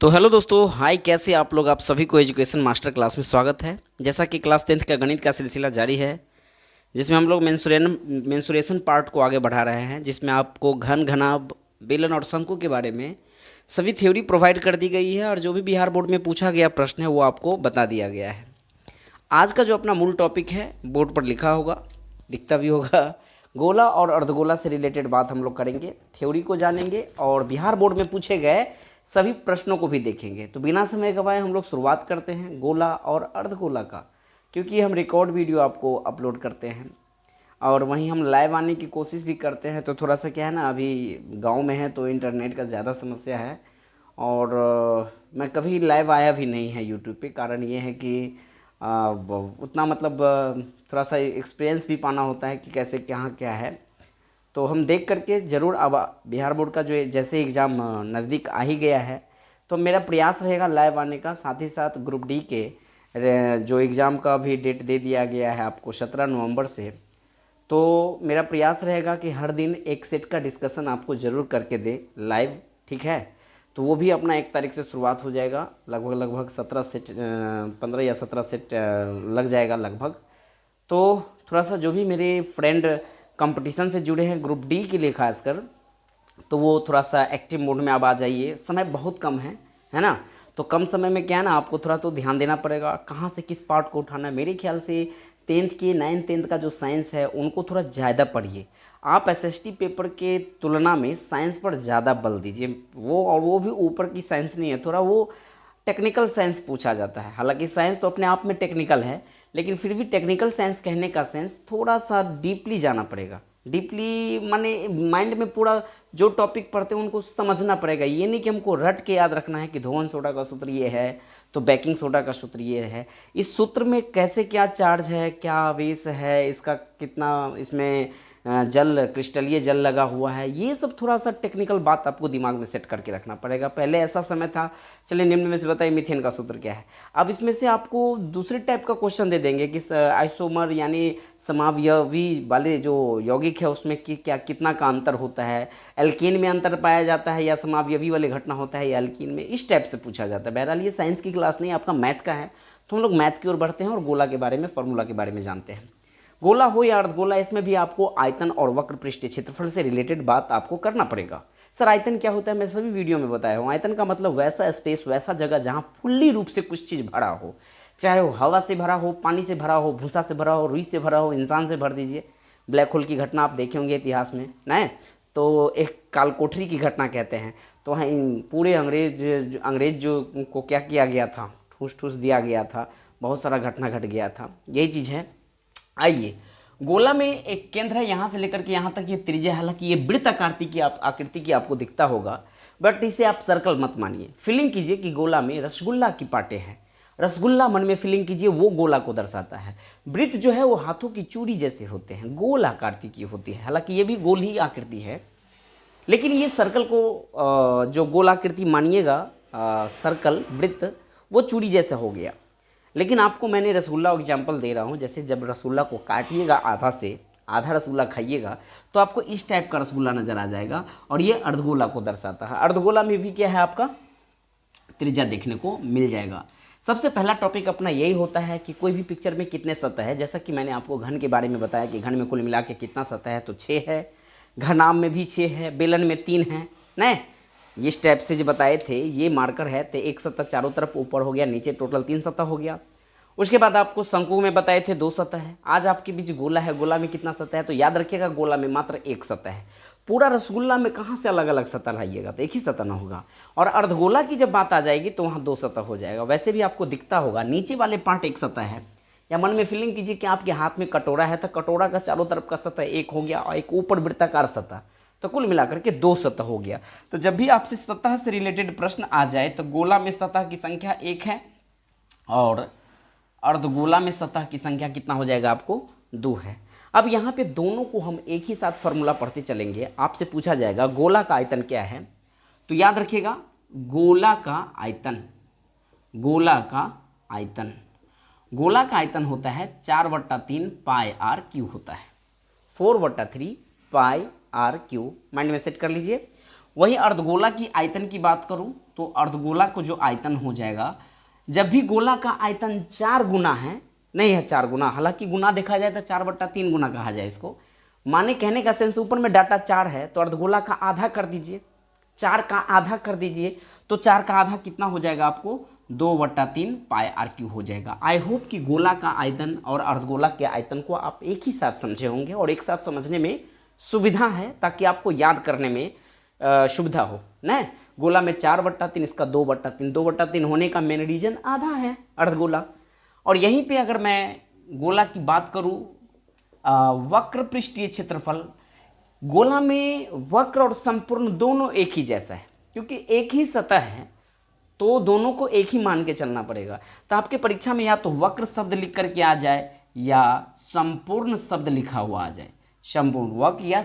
तो हेलो दोस्तों, हाय, कैसे आप लोग। आप सभी को एजुकेशन मास्टर क्लास में स्वागत है। जैसा कि क्लास 10th का गणित का सिलसिला जारी है, जिसमें हम लोग मेंसुरेशन पार्ट को आगे बढ़ा रहे हैं, जिसमें आपको घन, घनाभ, बेलन और शंकु के बारे में सभी थ्योरी प्रोवाइड कर दी गई है और जो भी बिहार बोर्ड में पूछा गया प्रश्न है वो आपको बता दिया गया है। आज का जो अपना मूल टॉपिक है बोर्ड पर लिखा होगा, दिखता भी होगा। गोला और अर्धगोला से रिलेटेड बात हम लोग करेंगे, थ्योरी को जानेंगे और बिहार बोर्ड में पूछे गए सभी प्रश्नों को भी देखेंगे। तो बिना समय गवाए हम लोग शुरुआत करते हैं गोला और अर्धगोला का, क्योंकि हम रिकॉर्ड वीडियो आपको अपलोड करते हैं और वहीं हम लाइव आने की कोशिश भी करते हैं। तो थोड़ा सा क्या है ना, अभी गांव में है तो इंटरनेट का ज़्यादा समस्या है और मैं कभी लाइव आया भी नहीं है यूट्यूब पे। कारण ये है कि उतना मतलब थोड़ा सा एक्सपीरियंस भी पाना होता है कि कैसे कहाँ क्या है। तो हम देख करके ज़रूर, अब बिहार बोर्ड का जो जैसे एग्ज़ाम नज़दीक आ ही गया है तो मेरा प्रयास रहेगा लाइव आने का। साथ ही साथ ग्रुप डी के जो एग्ज़ाम का भी डेट दे दिया गया है आपको 17 नवंबर से, तो मेरा प्रयास रहेगा कि हर दिन एक सेट का डिस्कशन आपको ज़रूर करके दे लाइव, ठीक है। तो वो भी अपना 1 तारीख से शुरुआत हो जाएगा। लगभग 17 सेट, 15 या 17 सेट लग जाएगा लगभग। तो थोड़ा सा जो भी मेरे फ्रेंड कंपटीशन से जुड़े हैं ग्रुप डी के लिए खासकर, तो वो थोड़ा सा एक्टिव मोड में अब आ जाइए। समय बहुत कम है ना। तो कम समय में क्या है ना, आपको थोड़ा तो ध्यान देना पड़ेगा कहाँ से किस पार्ट को उठाना है। मेरे ख्याल से 10th के 9th 10th का जो साइंस है उनको थोड़ा ज़्यादा पढ़िए आप। एसएसटी पेपर के तुलना में साइंस पर ज़्यादा बल दीजिए। वो भी ऊपर की साइंस नहीं है, थोड़ा वो टेक्निकल साइंस पूछा जाता है। हालांकि साइंस तो अपने आप में टेक्निकल है, लेकिन फिर भी टेक्निकल साइंस कहने का सेंस थोड़ा सा डीपली जाना पड़ेगा। डीपली माने माइंड में पूरा जो टॉपिक पढ़ते हैं उनको समझना पड़ेगा। ये नहीं कि हमको रट के याद रखना है कि धोवन सोडा का सूत्र ये है तो बेकिंग सोडा का सूत्र ये है। इस सूत्र में कैसे क्या चार्ज है, क्या आवेश है, इसका कितना इसमें जल, क्रिस्टलीय जल लगा हुआ है, ये सब थोड़ा सा टेक्निकल बात आपको दिमाग में सेट करके रखना पड़ेगा। पहले ऐसा समय था, चलिए निम्न में से बताइए मीथेन का सूत्र क्या है। अब इसमें से आपको दूसरे टाइप का क्वेश्चन दे देंगे कि आइसोमर यानी समावयवी वाले जो यौगिक है उसमें कि क्या कितना का अंतर होता है, एल्कीन में अंतर पाया जाता है या समावयवी वाले घटना होता है या एल्कीन में, इस टाइप से पूछा जाता है। बहरहाल ये साइंस की क्लास नहीं, आपका मैथ का है, तो हम लोग मैथ की ओर बढ़ते हैं और गोला के बारे में, फॉर्मूला के बारे में जानते हैं। गोला हो या अर्धगोला, इसमें भी आपको आयतन और वक्र पृष्ठीय क्षेत्रफल से रिलेटेड बात आपको करना पड़ेगा। सर आयतन क्या होता है, मैं सभी वीडियो में बताया हूँ। आयतन का मतलब वैसा स्पेस, वैसा जगह जहाँ फुल्ली रूप से कुछ चीज़ भरा हो, चाहे वो हवा से भरा हो, पानी से भरा हो, भूसा से भरा हो, रुई से भरा हो, इंसान से भर दीजिए। ब्लैक होल की घटना आप देखे होंगे इतिहास में ना, तो एक कालकोठरी की घटना कहते हैं। तो वहाँ पूरे अंग्रेज जो को क्या किया गया था, ठूस ठूस दिया गया था, बहुत सारा घटना घट गया था, यही चीज़ है। आइए, गोला में एक केंद्र है, यहाँ से लेकर के यहाँ तक ये त्रिज्या, हालांकि ये वृत्त आकृति की आपको दिखता होगा, बट इसे आप सर्कल मत मानिए। फीलिंग कीजिए कि गोला में रसगुल्ला की पाटे हैं। रसगुल्ला मन में फीलिंग कीजिए, वो गोला को दर्शाता है। वृत्त जो है वो हाथों की चूड़ी जैसे होते हैं, गोल आकृति की होती है। हालांकि ये भी गोल ही आकृति है, लेकिन ये सर्कल को जो गोल आकृति मानिएगा, सर्कल वृत्त, वो चूड़ी जैसा हो गया। लेकिन आपको मैंने रसगुल्ला एग्जाम्पल दे रहा हूँ। जैसे जब रसगुल्ला को काटिएगा आधा से, आधा रसगुल्ला खाइएगा तो आपको इस टाइप का रसगुल्ला नज़र आ जाएगा और ये अर्धगोला को दर्शाता है। अर्धगोला में भी क्या है, आपका त्रिज्या देखने को मिल जाएगा। सबसे पहला टॉपिक अपना यही होता है कि कोई भी पिक्चर में कितने सतह है। जैसा कि मैंने आपको घन के बारे में बताया कि घन में कुल मिला के कितना सतह है, तो 6 है। घनाभ में भी 6 है, बेलन में 3 है ना। इस टाइप से जो बताए थे, ये मार्कर है, तो एक सतह चारों तरफ ऊपर हो गया, नीचे टोटल 3 सतह हो गया। उसके बाद आपको शंकु में बताए थे 2 सतह है। आज आपके बीच गोला है, गोला में कितना सतह है, तो याद रखिएगा गोला में मात्र 1 सतह है। पूरा रसगुल्ला में कहाँ से अलग अलग सतह लाइएगा, तो एक ही सतह ना होगा। और अर्धगोला की जब बात आ जाएगी तो वहाँ 2 सतह हो जाएगा। वैसे भी आपको दिखता होगा नीचे वाले पार्ट 1 सतह है। या मन में फीलिंग कीजिए कि आपके हाथ में कटोरा है, तो कटोरा का चारों तरफ का सतह 1 हो गया और एक ऊपर वृत्ताकार सतह, तो कुल मिलाकर के 2 सतह हो गया। तो जब भी आपसे सतह से रिलेटेड प्रश्न आ जाए तो गोला में सतह की संख्या 1 है और अर्धगोला में सतह की संख्या कितना हो जाएगा, आपको 2 है। अब यहाँ पे दोनों को हम एक ही साथ फॉर्मूला पढ़ते चलेंगे। आपसे पूछा जाएगा गोला का आयतन क्या है, तो याद रखिएगा गोला का आयतन, गोला का आयतन, गोला का आयतन होता है 4/3 पाई आर क्यू होता है, 4/3 पाई आर क्यू। माइंड में सेट कर लीजिए। वहीं अर्धगोला की आयतन की बात करूं तो अर्धगोला को जो आयतन हो जाएगा, जब भी गोला का आयतन 4 गुना है, नहीं है 4 गुना, हालांकि गुना देखा जाए तो 4/3 गुना कहा जाए इसको, माने कहने का सेंस ऊपर में डाटा 4 है तो अर्धगोला का आधा कर दीजिए, 4 का आधा कर दीजिए, तो 4 का आधा कितना हो जाएगा आपको 2/3 पाई आर क्यू हो जाएगा। आई होप कि गोला का आयतन और अर्धगोला के आयतन को आप एक ही साथ समझे होंगे और एक साथ समझने में सुविधा है, ताकि आपको याद करने में सुविधा हो ना। गोला में 4/3, इसका 2/3, 2/3 होने का मेन रीजन आधा है अर्धगोला। और यहीं पे अगर मैं गोला की बात करूं, वक्र पृष्ठीय क्षेत्रफल, गोला में वक्र और संपूर्ण दोनों एक ही जैसा है, क्योंकि एक ही सतह है तो दोनों को एक ही मान के चलना पड़ेगा। तो आपके परीक्षा में या तो वक्र शब्द लिख करके आ जाए या संपूर्ण शब्द लिखा हुआ आ जाए। संपूर्ण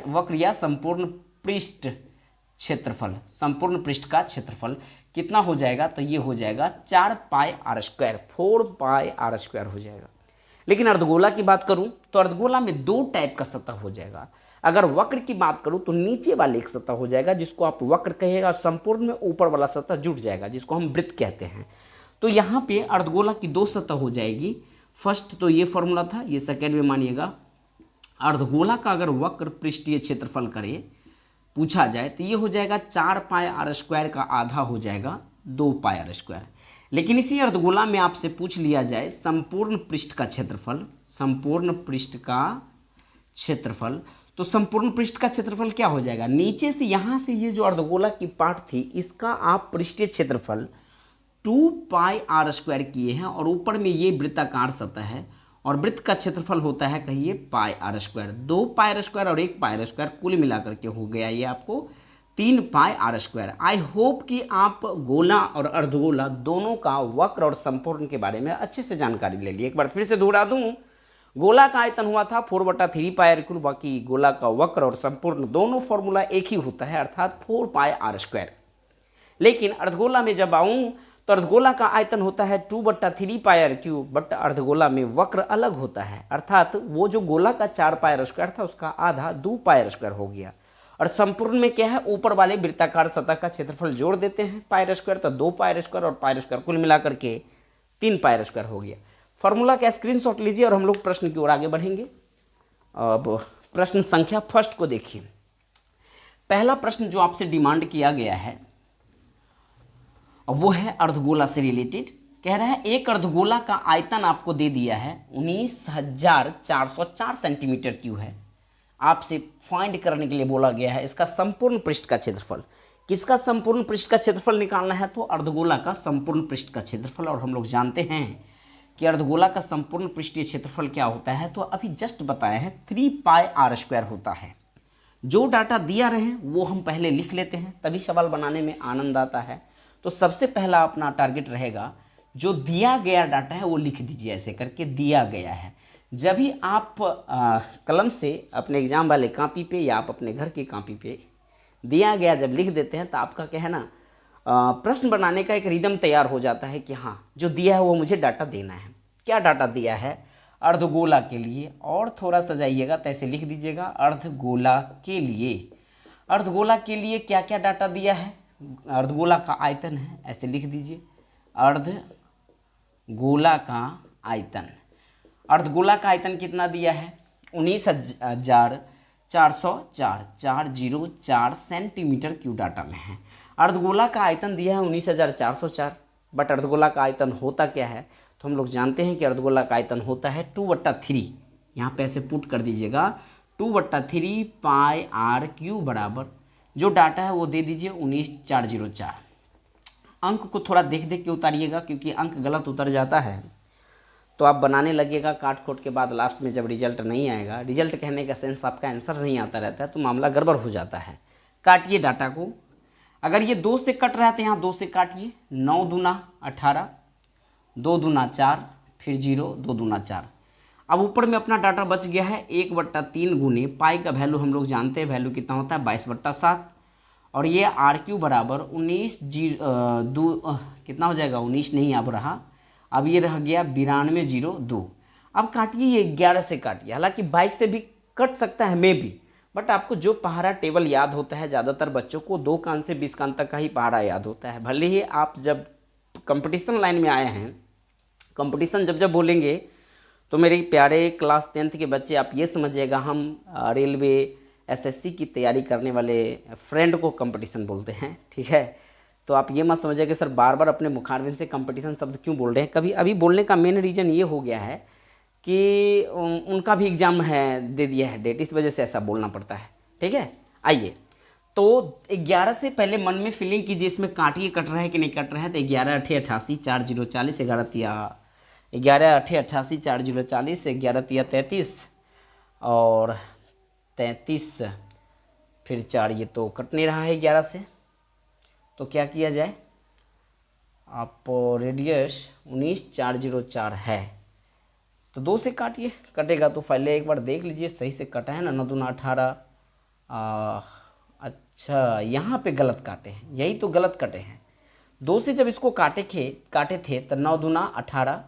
वक्र या संपूर्ण पृष्ठ क्षेत्रफल, संपूर्ण पृष्ठ का क्षेत्रफल कितना हो जाएगा, तो ये हो जाएगा 4 pi r square, 4 pi r square हो जाएगा। लेकिन अर्धगोला की बात करूं तो अर्धगोला में 2 टाइप का सतह हो जाएगा। अगर वक्र की बात करूं तो नीचे वाले एक सतह हो जाएगा जिसको आप वक्र कहिएगा, संपूर्ण में ऊपर वाला सतह जुट जाएगा जिसको हम वृत्त कहते हैं। तो यहाँ पे अर्धगोला की 2 सतह हो जाएगी। फर्स्ट तो ये फॉर्मूला था, ये सेकेंड में मानिएगा। अर्धगोला का अगर वक्र पृष्ठीय क्षेत्रफल करे पूछा जाए तो ये हो जाएगा 4 पाई आर स्क्वायर का आधा हो जाएगा 2 पाई आर स्क्वायर। लेकिन इसी अर्धगोला में आपसे पूछ लिया जाए संपूर्ण पृष्ठ का क्षेत्रफल, संपूर्ण पृष्ठ का क्षेत्रफल, तो संपूर्ण पृष्ठ का क्षेत्रफल क्या हो जाएगा, नीचे से यहाँ से ये जो अर्धगोला की पार्ट थी इसका आप पृष्ठीय क्षेत्रफल 2 पाई आर स्क्वायर किए हैं और ऊपर में ये वृत्ताकार सतह है और वृत्त का क्षेत्रफल होता है कहिए pi r square. 2 pi r square और 1 पाई आर स्क्वायर कुल मिलाकर के हो गया ये आपको 3 pi r square. I hope कि आप गोला और अर्धगोला दोनों का वक्र और संपूर्ण के बारे में अच्छे से जानकारी ले लिए। एक बार फिर से दोहरा दूं, गोला का आयतन हुआ था 4/3 पाई आर क्यूब, बाकी गोला का वक्र और संपूर्ण दोनों फॉर्मूला एक ही होता है अर्थात 4 पाई आर स्क्वायर। लेकिन अर्धगोला में जब आऊँ तो अर्धगोला का आयतन होता है 2/3 पाई आर क्यूब, बट अर्धगोला में वक्र अलग होता है अर्थात वो जो गोला का 4 पाई आर स्क्वायर था उसका आधा 2 पाई आर स्क्वायर हो गया। और संपूर्ण में क्या है, ऊपर वाले वृत्ताकार सतह का क्षेत्रफल जोड़ देते हैं पाई आर स्क्वायर, तो 2 पाई आर स्क्वायर और पाई आर स्क्वायर कुल मिलाकर के 3 पाई आर स्क्वायर हो गया। फॉर्मूला का स्क्रीनशॉट लीजिए और हम लोग प्रश्न की ओर आगे बढ़ेंगे। अब प्रश्न संख्या फर्स्ट को देखिए। पहला प्रश्न जो आपसे डिमांड किया गया है और वो है अर्धगोला से रिलेटेड। कह रहा है एक अर्धगोला का आयतन आपको दे दिया है 19,404 सेंटीमीटर क्यूब है। आपसे फाइंड करने के लिए बोला गया है इसका संपूर्ण पृष्ठ का क्षेत्रफल। किसका संपूर्ण पृष्ठ का क्षेत्रफल निकालना है, तो अर्धगोला का संपूर्ण पृष्ठ का क्षेत्रफल। और हम लोग जानते हैं कि अर्धगोला का संपूर्ण पृष्ठीय क्षेत्रफल क्या होता है, तो अभी जस्ट बताया है 3 पाई आर स्क्वायर होता है। जो डाटा दिया रहे वो हम पहले लिख लेते हैं, तभी सवाल बनाने में आनंद आता है। तो सबसे पहला अपना टारगेट रहेगा जो दिया गया डाटा है वो लिख दीजिए, ऐसे करके दिया गया है। जब भी आप कलम से अपने एग्जाम वाले कॉपी पे या आप अपने घर की कॉपी पे दिया गया जब लिख देते हैं तो आपका क्या है ना, प्रश्न बनाने का एक रिदम तैयार हो जाता है कि हाँ जो दिया है वो मुझे डाटा देना है। क्या डाटा दिया है अर्धगोला के लिए, और थोड़ा सजाइएगा तो ऐसे लिख दीजिएगा अर्धगोला के लिए। अर्धगोला के लिए क्या क्या डाटा दिया है, अर्धगोला का आयतन है, ऐसे लिख दीजिए अर्धगोला का आयतन। अर्धगोला का आयतन कितना दिया है 19,404 सेंटीमीटर क्यूब डाटा में है। अर्धगोला का आयतन दिया है 19,404, बट अर्धगोला का आयतन होता क्या है, तो हम लोग जानते हैं कि अर्धगोला का आयतन होता है 2/3। यहाँ पे ऐसे पुट कर दीजिएगा 2/3 पाई आर क्यूब बराबर जो डाटा है वो दे दीजिए 19,404। अंक को थोड़ा देख देख के उतारिएगा, क्योंकि अंक गलत उतर जाता है तो आप बनाने लगेगा काट खोट के बाद लास्ट में जब रिजल्ट नहीं आएगा, रिजल्ट कहने का सेंस आपका आंसर नहीं आता रहता है तो मामला गड़बड़ हो जाता है। काटिए डाटा को, अगर ये 2 से कट रहा है तो यहाँ 2 से काटिए, 9 दूना 18, 2 दूना 4, फिर 0, 2 दूना 4। अब ऊपर में अपना डाटा बच गया है 1/3 गुने पाई का वैल्यू हम लोग जानते हैं, वैल्यू कितना होता है 22/7, और ये आर क्यू बराबर 19 कितना हो जाएगा 19 नहीं अब रहा, अब ये रह गया 92.02। अब काटिए ये 11 से काटिए, हालांकि 22 से भी कट सकता है मे भी, बट आपको जो पहाड़ा टेबल याद होता है, ज़्यादातर बच्चों को 2 कान से 20 कान तक का ही पहाड़ा याद होता है। भले ही आप जब कंपटीशन लाइन में आए हैं, कंपटीशन जब जब बोलेंगे तो मेरे प्यारे क्लास 10th के बच्चे आप ये समझिएगा, हम रेलवे एसएससी की तैयारी करने वाले फ्रेंड को कंपटीशन बोलते हैं, ठीक है। तो आप ये मत समझिए कि सर बार बार अपने मुखारबिन से कंपटीशन शब्द क्यों बोल रहे हैं। कभी अभी बोलने का मेन रीज़न ये हो गया है कि उनका भी एग्ज़ाम है, दे दिया है डेट, इस वजह से ऐसा बोलना पड़ता है, ठीक है। आइए, तो 11 से पहले मन में फीलिंग कीजिए इसमें काटिए कट रहा है कि नहीं कट रहा है। तो 11 8 88 40 11 तिया 11 8 88 40 11 तिया 33 और 33 फिर 4, ये तो कट नहीं रहा है 11 से। तो क्या किया जाए, आप रेडियस 19 404 है तो 2 से काटिए, कटेगा तो पहले एक बार देख लीजिए सही से कटा है ना। 9 दूना 18, अच्छा यहाँ पे गलत काटे हैं, यही तो गलत कटे हैं। 2 से जब इसको काटे थे तो 9 दूना 18,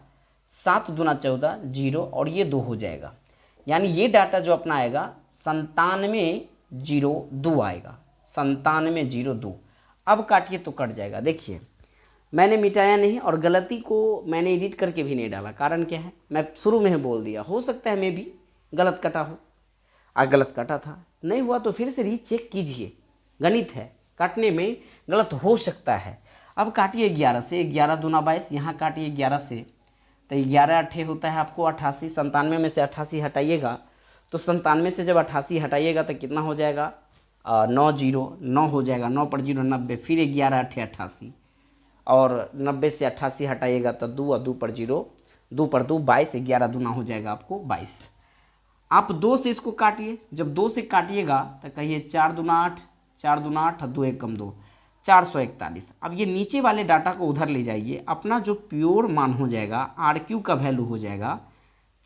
7 दूना 14, 0 और ये 2 हो जाएगा। यानी ये डाटा जो अपना आएगा 9702 आएगा, 9702। अब काटिए तो कट जाएगा। देखिए मैंने मिटाया नहीं और गलती को मैंने एडिट करके भी नहीं डाला। कारण क्या है, मैं शुरू में ही बोल दिया, हो सकता है मैं भी गलत कटा हो। गलत कटा था, नहीं हुआ तो फिर से रीचेक कीजिए, गणित है, काटने में गलत हो सकता है। अब काटिए 11 से, 11 दूना 22, यहाँ काटिए 11 से तो 11 8 होता है आपको 88, 97 में से 88 हटाइएगा तो 97 से जब 88 हटाइएगा तो कितना हो जाएगा, 9 0 9 हो जाएगा, 9 पर 0 90, फिर 11 8 88 और 90 से 88 हटाइएगा तो 2 और 2 पर 0, 2 पर 2 22, 11 दूना हो जाएगा आपको 22। आप 2 से इसको काटिए, जब 2 से काटिएगा तो कहिए 4 दूना 8, 4 दूना 8, 2 1 कम 2, 441। अब ये नीचे वाले डाटा को उधर ले जाइए, अपना जो प्योर मान हो जाएगा आर क्यू का वैल्यू हो जाएगा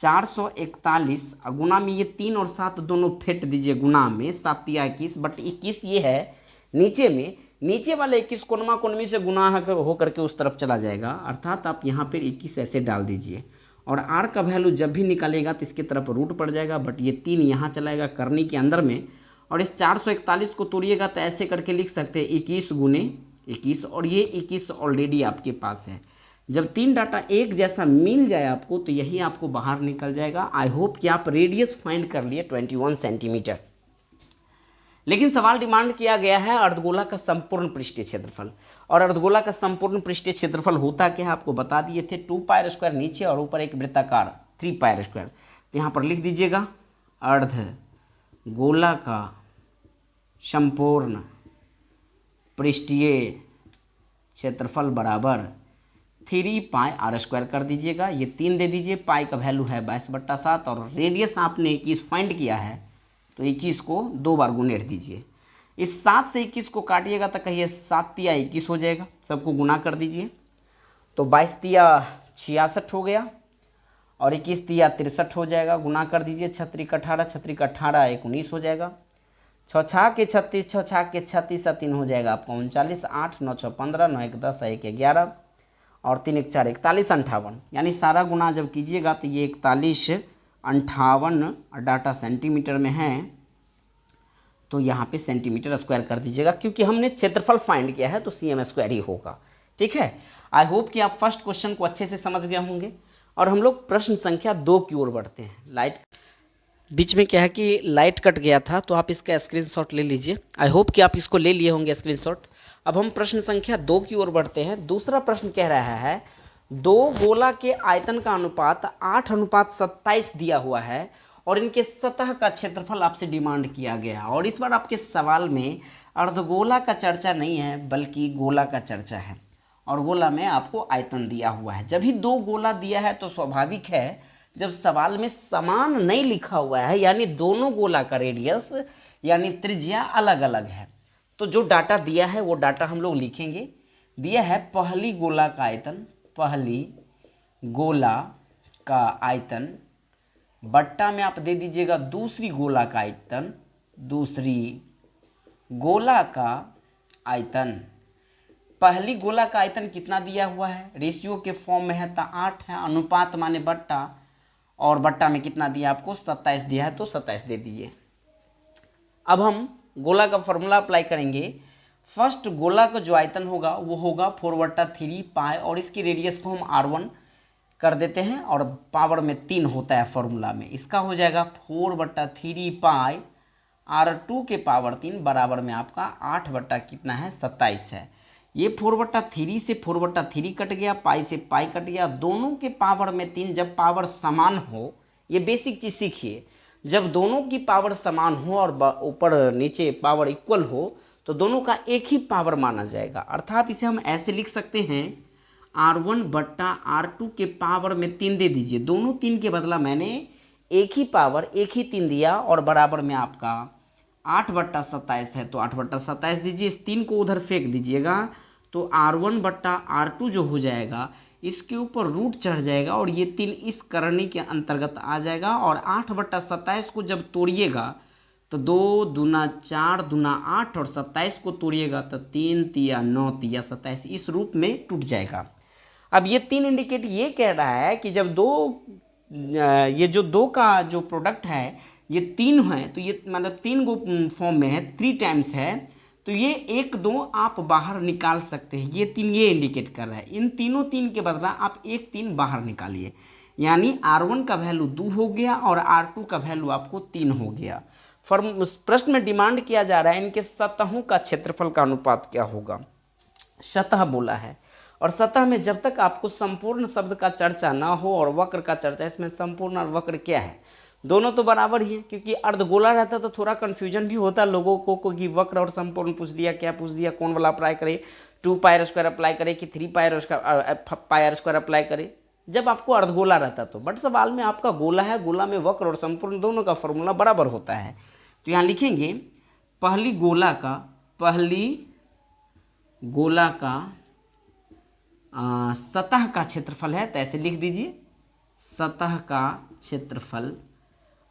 441 और गुना में ये 3 और 7 दोनों फेंट दीजिए, गुना में 7 या 21, बट 21 ये है नीचे में, नीचे वाले 21 कोनमा कोनमी से गुना हो करके उस तरफ चला जाएगा, अर्थात आप यहाँ पर 21 ऐसे डाल दीजिए और आर का वैल्यू जब भी निकालेगा तो इसके तरफ रूट पड़ जाएगा, बट ये 3 यहाँ चलाएगा करनी के अंदर में और इस 441 को तोड़िएगा तो ऐसे करके लिख सकते हैं 21 गुने 21 और ये 21 ऑलरेडी आपके पास है। जब 3 डाटा एक जैसा मिल जाए आपको तो यही आपको बाहर निकल जाएगा। आई होप कि आप रेडियस फाइंड कर लिए 21 सेंटीमीटर। लेकिन सवाल डिमांड किया गया है अर्धगोला का संपूर्ण पृष्ठीय क्षेत्रफल, और अर्धगोला का संपूर्ण पृष्ठीय क्षेत्रफल होता क्या है आपको बता दिए थे, 2πr² नीचे और ऊपर एक वृत्ताकार 3πr²। तो यहाँ पर लिख दीजिएगा अर्धगोला का संपूर्ण पृष्ठीय क्षेत्रफल बराबर 3πr² कर दीजिएगा, ये 3 दे दीजिए, पाई का वैल्यू है 22/7 और रेडियस आपने 21 फाइंड किया है तो 21 को 2 बार गुनेट दीजिए। इस 7 से 21 को काटिएगा तो कहिए 7 तिया 21 हो जाएगा, सबको गुना कर दीजिए तो 22 तिया 66 हो गया और 21 तिया 63 हो जाएगा, गुना कर दीजिए 6 त्रिक 18, 6 त्रिक 18 19 हो जाएगा, 6 छाक के 36, 6 छाक के 36, 3 हो जाएगा आपका 39, 8 9 6 15, 9 1 10, 1 11 और 3 1 4 41 58। यानी सारा गुना जब कीजिएगा तो ये 41 58 डाटा सेंटीमीटर में है तो यहाँ पे सेंटीमीटर स्क्वायर कर दीजिएगा, क्योंकि हमने क्षेत्रफल फाइंड किया है तो cm² ही होगा, ठीक है। आई होप कि आप फर्स्ट क्वेश्चन को अच्छे से समझ गए होंगे और हम लोग प्रश्न संख्या 2 की ओर बढ़ते हैं। लाइट बीच में क्या है कि लाइट कट गया था तो आप इसका स्क्रीनशॉट ले लीजिए। आई होप कि आप इसको ले लिए होंगे स्क्रीनशॉट। अब हम प्रश्न संख्या 2 की ओर बढ़ते हैं। दूसरा प्रश्न कह रहा है 2 गोला के आयतन का अनुपात 8:27 दिया हुआ है और इनके सतह का क्षेत्रफल आपसे डिमांड किया गया है। और इस बार आपके सवाल में अर्धगोला का चर्चा नहीं है बल्कि गोला का चर्चा है और गोला में आपको आयतन दिया हुआ है। जब ही 2 गोला दिया है तो स्वाभाविक है जब सवाल में समान नहीं लिखा हुआ है यानी दोनों गोला का रेडियस यानी त्रिज्या अलग अलग है तो जो डाटा दिया है वो डाटा हम लोग लिखेंगे। दिया है पहली गोला का आयतन, पहली गोला का आयतन बट्टा में आप दे दीजिएगा दूसरी गोला का आयतन, दूसरी गोला का आयतन। पहली गोला का आयतन कितना दिया हुआ है, रेशियो के फॉर्म में है तो 8 है, अनुपात माने बट्टा और बट्टा में कितना दिया आपको 27 दिया है तो 27 दे दीजिए। अब हम गोला का फॉर्मूला अप्लाई करेंगे। फर्स्ट गोला का जो आयतन होगा वो होगा 4/3 पाई, और इसकी रेडियस को हम r1 कर देते हैं और पावर में 3 होता है फॉर्मूला में। इसका हो जाएगा 4/3 पाई r2 के पावर 3 बराबर में आपका 8 बट्टा कितना है 27 है। ये 4/3 से 4/3 कट गया, पाई से पाई कट गया, दोनों के पावर में 3। जब पावर समान हो, ये बेसिक चीज़ सीखिए, जब दोनों की पावर समान हो और ऊपर नीचे पावर इक्वल हो तो दोनों का एक ही पावर माना जाएगा। अर्थात इसे हम ऐसे लिख सकते हैं r1/r2 के पावर में 3 दे दीजिए। दोनों 3 के बदला मैंने एक ही पावर एक ही 3 दिया और बराबर में आपका 8/27 है, तो 8/27 दीजिए। इस 3 को उधर फेंक दीजिएगा तो r1/r2 जो हो जाएगा इसके ऊपर रूट चढ़ जाएगा और ये 3 इस करनी के अंतर्गत आ जाएगा। और 8/27 को जब तोड़िएगा तो 2 दूना 4 दूना 8 और 27 को तोड़िएगा तो 3 तिया 9 तिया 27 इस रूप में टूट जाएगा। अब ये 3 इंडिकेट ये कह रहा है कि जब ये जो 2 का जो प्रोडक्ट है ये 3 है, तो ये मतलब 3 गो फॉर्म में है, 3 टाइम्स है, तो ये 1 2 आप बाहर निकाल सकते हैं। ये 3 ये इंडिकेट कर रहा है। इन तीनों 3 के बदला आप 1 3 बाहर निकालिए, यानी r1 का वैल्यू 2 हो गया और r2 का वैल्यू आपको 3 हो गया। प्रश्न में डिमांड किया जा रहा है इनके सतहों का क्षेत्रफल का अनुपात क्या होगा। सतह बोला है, और सतह में जब तक आपको संपूर्ण शब्द का चर्चा ना हो और वक्र का चर्चा, इसमें संपूर्ण और वक्र क्या है, दोनों तो बराबर ही है। क्योंकि अर्धगोला रहता तो थोड़ा कन्फ्यूजन भी होता लोगों को कि वक्र और संपूर्ण पूछ दिया, क्या पूछ दिया, कौन वाला अप्लाई करे, 2πr² अप्लाई करे कि 3πr² अप्लाई करे, जब आपको अर्धगोला रहता तो। बट सवाल में आपका गोला है, गोला में वक्र और संपूर्ण दोनों का फॉर्मूला बराबर होता है। तो यहाँ लिखेंगे पहली गोला का सतह का क्षेत्रफल है, तो ऐसे लिख दीजिए सतह का क्षेत्रफल,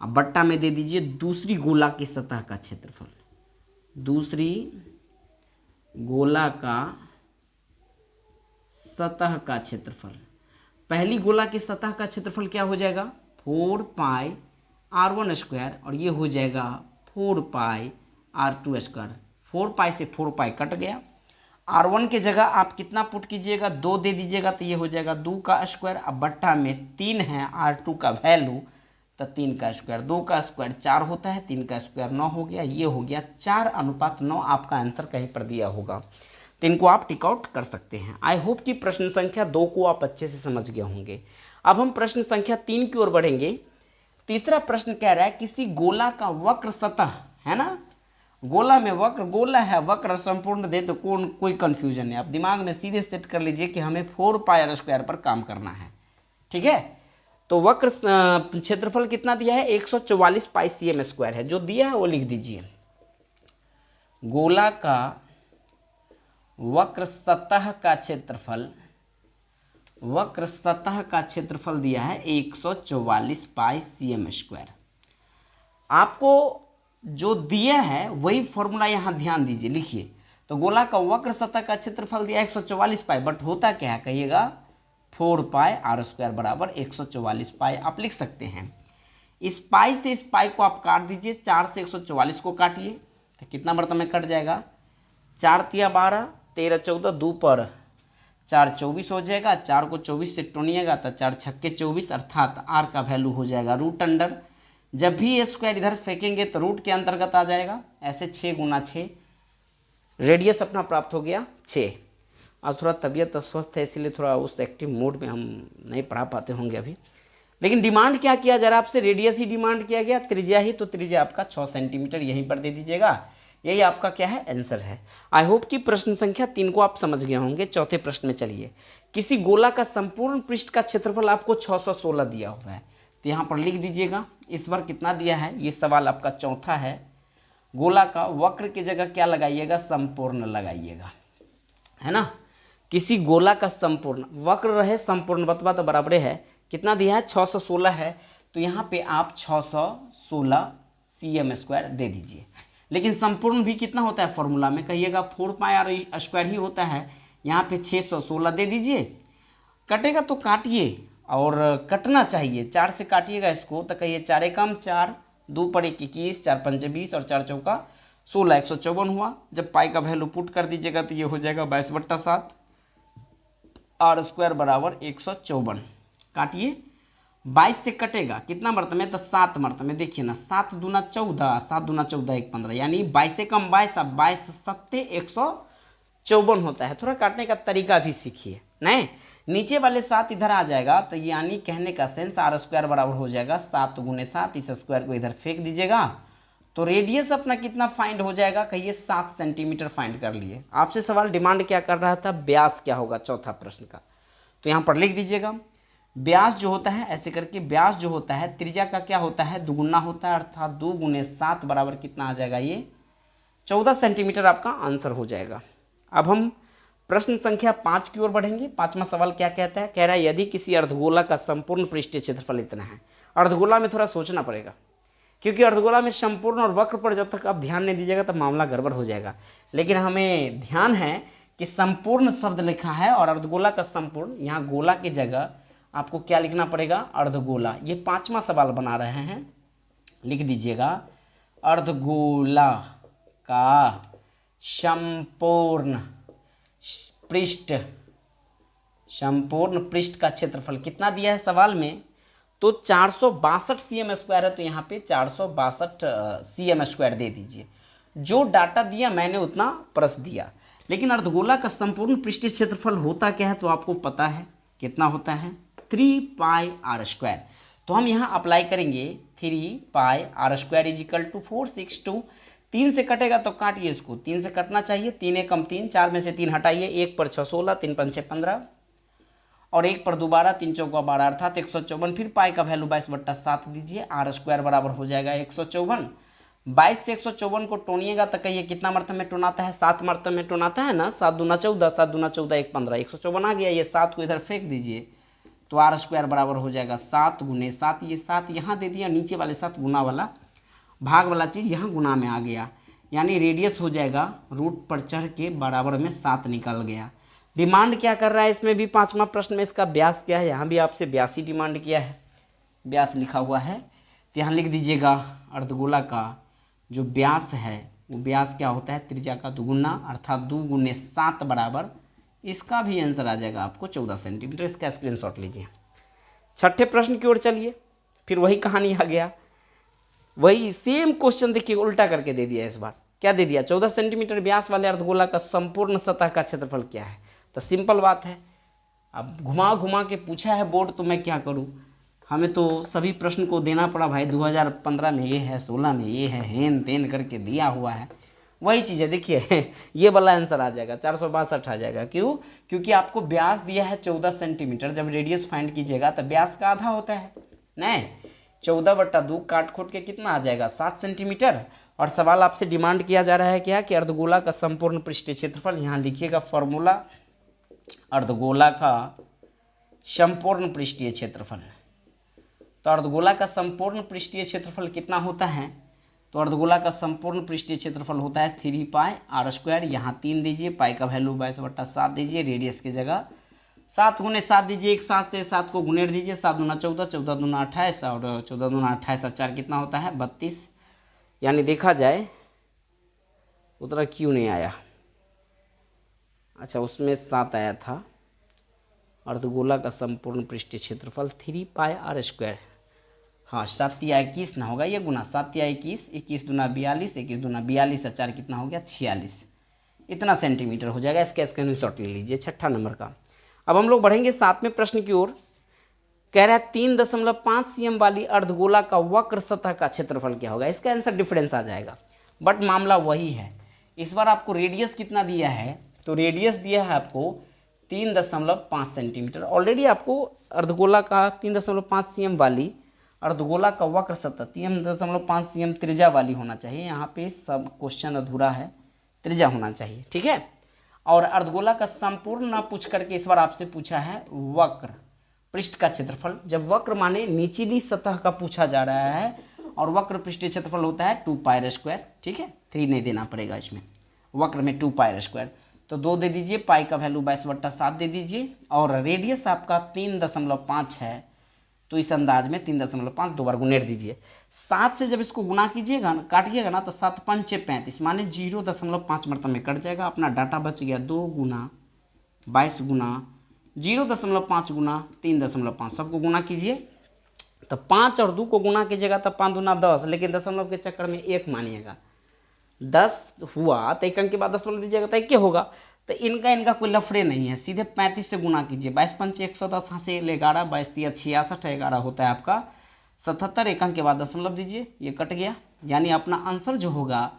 अब बट्टा में दे दीजिए दूसरी गोला की सतह का क्षेत्रफल, दूसरी गोला का सतह का क्षेत्रफल। पहली गोला की सतह का क्षेत्रफल क्या हो जाएगा 4πr1² और ये हो जाएगा 4πr2²। 4π से 4π कट गया, r1 के जगह आप कितना पुट कीजिएगा 2 दे दीजिएगा तो ये हो जाएगा 2 का स्क्वायर। अब बट्टा में 3 है r2 का वैल्यू, तो 3 का स्क्वायर, 2 का स्क्वायर 4 होता है, 3 का स्क्वायर 9 हो गया। ये हो गया 4:9 आपका आंसर कहीं पर दिया होगा, तो इनको आप टिक आउट कर सकते हैं। आई होप कि प्रश्न संख्या 2 को आप अच्छे से समझ गए होंगे। अब हम प्रश्न संख्या 3 की ओर बढ़ेंगे। तीसरा प्रश्न कह रहा है किसी गोला का वक्र सतह है ना, गोला में वक्र, गोला है वक्र संपूर्ण दे तो कोई कंफ्यूजन नहीं, आप दिमाग में सीधे सेट कर लीजिए कि हमें 4πr² पर काम करना है। ठीक है, तो वक्र क्षेत्रफल कितना दिया है 144 पाई cm² है, जो दिया है वो लिख दीजिए। गोला का वक्र सतह का क्षेत्रफल दिया है 144 पाई cm²। आपको जो दिया है वही फॉर्मूला यहाँ ध्यान दीजिए, लिखिए। तो गोला का वक्र सतह का क्षेत्रफल दिया 144 पाई, बट होता क्या है कहिएगा 4πr² बराबर 144 पाई आप लिख सकते हैं। इस पाई से इस पाई को आप काट दीजिए, 4 से 144 को काटिए तो कितना मरतबा में कट जाएगा, 4 तिया 12, 13 14, 2 पर 4 24 हो जाएगा। 4 को 24 से टोनिएगा तो 4 छक्के 24, अर्थात r का वैल्यू हो जाएगा √अंडर। जब भी ये स्क्वायर इधर फेंकेंगे तो रूट के अंतर्गत आ जाएगा, ऐसे 6 गुना 6, रेडियस अपना प्राप्त हो गया 6। आज थोड़ा तबीयत अस्वस्थ है इसीलिए थोड़ा उस एक्टिव मोड में हम नहीं पढ़ा पाते होंगे अभी, लेकिन डिमांड क्या किया जा रहा है आपसे, रेडियस ही डिमांड किया गया, त्रिज्या ही, तो त्रिज्या आपका 6 सेंटीमीटर यहीं पर दे दीजिएगा। यही आपका क्या है आंसर है। आई होप कि प्रश्न संख्या 3 को आप समझ गए होंगे। चौथे प्रश्न में चलिए, किसी गोला का संपूर्ण पृष्ठ का क्षेत्रफल आपको 616 दिया हुआ है, तो यहाँ पर लिख दीजिएगा। इस बार कितना दिया है, ये सवाल आपका चौथा है। गोला का वक्र की जगह क्या लगाइएगा, संपूर्ण लगाइएगा, है ना। किसी गोला का संपूर्ण, वक्र रहे संपूर्ण बतवा तो बराबर है, कितना दिया है 616 है, तो यहाँ पे आप 616 cm² दे दीजिए। लेकिन संपूर्ण भी कितना होता है फॉर्मूला में कहिएगा 4πr² ही होता है, यहाँ पे 616 दे दीजिए। कटेगा तो काटिए, और कटना चाहिए, 4 से काटिएगा इसको तो कहिए 4 एकम 4, 2 पर 1 21, 4 पंचे 20 और 4 चौका 16, 154 हुआ। जब पाई का वैल्यू पुट कर दीजिएगा तो ये हो जाएगा 22/7, आर स्क्वायर बराबर 154। काटिए, 22 से कटेगा कितना मरतबे में, तो 7 मरतबे। देखिए ना, 7 दूना 14, 7 दूना 14 1 15, यानी 22 से कम 22, अब 22 सत्ते 154 होता है। थोड़ा काटने का तरीका भी सीखिए। नहीं, नीचे वाले 7 इधर आ जाएगा तो यानी कहने का सेंस आर स्क्वायर बराबर हो जाएगा 7 गुने 7, इस स्क्वायर को इधर फेंक दीजिएगा तो रेडियस अपना कितना फाइंड हो जाएगा, कहिए 7 सेंटीमीटर फाइंड कर लिए। आपसे सवाल डिमांड क्या कर रहा था, व्यास क्या होगा, चौथा प्रश्न का। तो यहाँ पर लिख दीजिएगा व्यास जो होता है, ऐसे करके व्यास जो होता है त्रिज्या का क्या होता है, दुगुना होता है, अर्थात 2 गुने 7 बराबर कितना आ जाएगा, ये 14 सेंटीमीटर आपका आंसर हो जाएगा। अब हम प्रश्न संख्या 5 की ओर बढ़ेंगे। 5वां सवाल क्या कहता है, कह रहा है यदि किसी अर्धगोला का संपूर्ण पृष्ठीय क्षेत्रफल इतना है। अर्धगोला में थोड़ा सोचना पड़ेगा, क्योंकि अर्धगोला में संपूर्ण और वक्र पर जब तक आप ध्यान नहीं दीजिएगा तब मामला गड़बड़ हो जाएगा। लेकिन हमें ध्यान है कि संपूर्ण शब्द लिखा है और अर्धगोला का संपूर्ण, यहाँ गोला की जगह आपको क्या लिखना पड़ेगा, अर्धगोला। ये 5वां सवाल बना रहे हैं, लिख दीजिएगा अर्धगोला का संपूर्ण पृष्ठ का क्षेत्रफल कितना दिया है सवाल में, तो 462 cm स्क्वायर है, तो यहाँ पे 462 cm स्क्वायर दे दीजिए। जो डाटा दिया मैंने उतना प्रश्न दिया। लेकिन अर्धगोला का संपूर्ण पृष्ठीय क्षेत्रफल होता क्या है, तो आपको पता है कितना होता है, 3 पाई आर स्क्वायर। तो हम यहाँ अप्लाई करेंगे 3 pi r square is equal to 462। 3 से कटेगा तो काटिए इसको, 3 से कटना चाहिए, 3 एक कम 3, 4 में से 3 हटाइए, 1 पर 6 16, 3 पंचे 15 और 1 पर 2 12, 3 चौका 12, अर्थात 154। फिर पाई का वैल्यू 22/7 दीजिए, आर स्क्वायर बराबर हो जाएगा 154। 22 से 154 को टोनिएगा तो कहिए कितना मरतबे में टोनाता है, 7 मरतबे में टोनाता है ना, 7 दूना 14, 7 दूना 14 1 15, 154 आ गया। ये 7 को इधर फेंक दीजिए तो आर स्क्वायर बराबर हो जाएगा 7 गुने 7, ये 7 यहाँ दे दिया, नीचे वाले 7 गुना वाला भाग वाला चीज़ यहाँ गुना में आ गया, यानी रेडियस हो जाएगा रूट पर चढ़ के बराबर में 7 निकल गया। डिमांड क्या कर रहा है इसमें भी, 5वां प्रश्न में इसका व्यास क्या है, यहाँ भी आपसे व्यास ही डिमांड किया है, व्यास लिखा हुआ है। तो यहाँ लिख दीजिएगा अर्धगोला का जो व्यास है वो व्यास क्या होता है, त्रिज्या का दुगुना, अर्थात 2 गुने 7 बराबर, इसका भी आंसर आ जाएगा आपको 14 सेंटीमीटर। इसका स्क्रीनशॉट लीजिए। 6ठे प्रश्न की ओर चलिए, फिर वही कहानी आ गया, वही सेम क्वेश्चन देखिए उल्टा करके दे दिया। इस बार क्या दे दिया, 14 सेंटीमीटर व्यास वाले अर्धगोला का संपूर्ण सतह का क्षेत्रफल क्या है। तो सिंपल बात है, अब घुमा घुमा के पूछा है बोर्ड, तो मैं क्या करूं, हमें तो सभी प्रश्न को देना पड़ा भाई। 2015 में ये है, 16 में ये है, हेन तेन करके दिया हुआ है। वही चीज़ है, देखिए ये वाला आंसर आ जाएगा 462 आ जाएगा। क्यों, क्योंकि आपको व्यास दिया है 14 सेंटीमीटर, जब रेडियस फाइंड कीजिएगा तो व्यास का आधा होता है, नहीं 14/2 काट खोट के कितना आ जाएगा 7 सेंटीमीटर। और सवाल आपसे डिमांड किया जा रहा है क्या, कि अर्धगोला का संपूर्ण पृष्ठीय क्षेत्रफल, यहाँ लिखिएगा फॉर्मूला, अर्धगोला का संपूर्ण पृष्ठीय क्षेत्रफल। तो अर्धगोला का संपूर्ण पृष्ठीय क्षेत्रफल कितना होता है, तो अर्धगोला का संपूर्ण पृष्ठीय क्षेत्रफल होता है 3 पाई आर स्क्वायर, यहाँ 3 दीजिए, पाई का वैल्यू 22/7 दीजिए, रेडियस की जगह 7 गुने 7 दीजिए, एक 7 से 7 को गुनेर दीजिए, 7 दूना 14, 14 दूना 28 और 14 दूना 28 और 4 कितना होता है 32। यानी देखा जाए उतना क्यों नहीं आया, अच्छा उसमें 7 आया था। अर्धगोला का संपूर्ण पृष्ठीय क्षेत्रफल 3 पाई आर स्क्वायर, हाँ 7 या 21 ना होगा ये गुना, 7 या 21, 21 दूना 42, 21 दूना 42 और 4 कितना हो गया 46, इतना सेंटीमीटर हो जाएगा। इसका स्क्रीनशॉट ले लीजिए 6ठा नंबर का। अब हम लोग बढ़ेंगे 7वें प्रश्न की ओर। कह रहा है 3.5 cm वाली अर्धगोला का वक्र सतह का क्षेत्रफल क्या होगा। इसका आंसर डिफरेंस आ जाएगा, बट मामला वही है। इस बार आपको रेडियस कितना दिया है, तो रेडियस दिया है आपको 3.5 सेंटीमीटर। ऑलरेडी आपको अर्धगोला का 3.5 cm वाली अर्धगोला का वक्र सतह 3.5 cm त्रिज्या वाली होना चाहिए। यहाँ पे सब क्वेश्चन अधूरा है, त्रिज्या होना चाहिए, ठीक है। और अर्धगोला का संपूर्ण ना पूछ करके इस बार आपसे पूछा है वक्र पृष्ठ का क्षेत्रफल। जब वक्र माने निचली सतह का पूछा जा रहा है और वक्र पृष्ठीय क्षेत्रफल होता है 2 पाई स्क्वायर, ठीक है, 3 नहीं देना पड़ेगा इसमें, वक्र में 2 पाई स्क्वायर, तो 2 दे दीजिए, पाई का वैल्यू 22/7 दे दीजिए, और रेडियस आपका 3.5 है, तो इस अंदाज में 3.5 दो बार गुणेट दीजिए। 7 से जब इसको गुना कीजिएगा काटिएगा ना तो 7 पंचे 35 माने 0.5 मरतबा में कट जाएगा। अपना डाटा बच गया 2 गुना 22 गुना 0.5 गुना 3.5 सबको गुना कीजिए। तो 5 और 2 को गुना कीजिएगा तो 5 दूना 10, लेकिन दशमलव के चक्कर में 1 मानिएगा। 10 हुआ तो एक अंक के बाद दशमलव लीजिएगा तो 1 होगा। तो इनका कोई लफड़े नहीं है, सीधे 35 से गुना कीजिए। 22 पंचे 110, हाँ से 11, 22 तिया 66, 11 होता है आपका 77। एक अंक के बाद दशमलव दीजिए, ये कट गया। यानी अपना आंसर जो होगा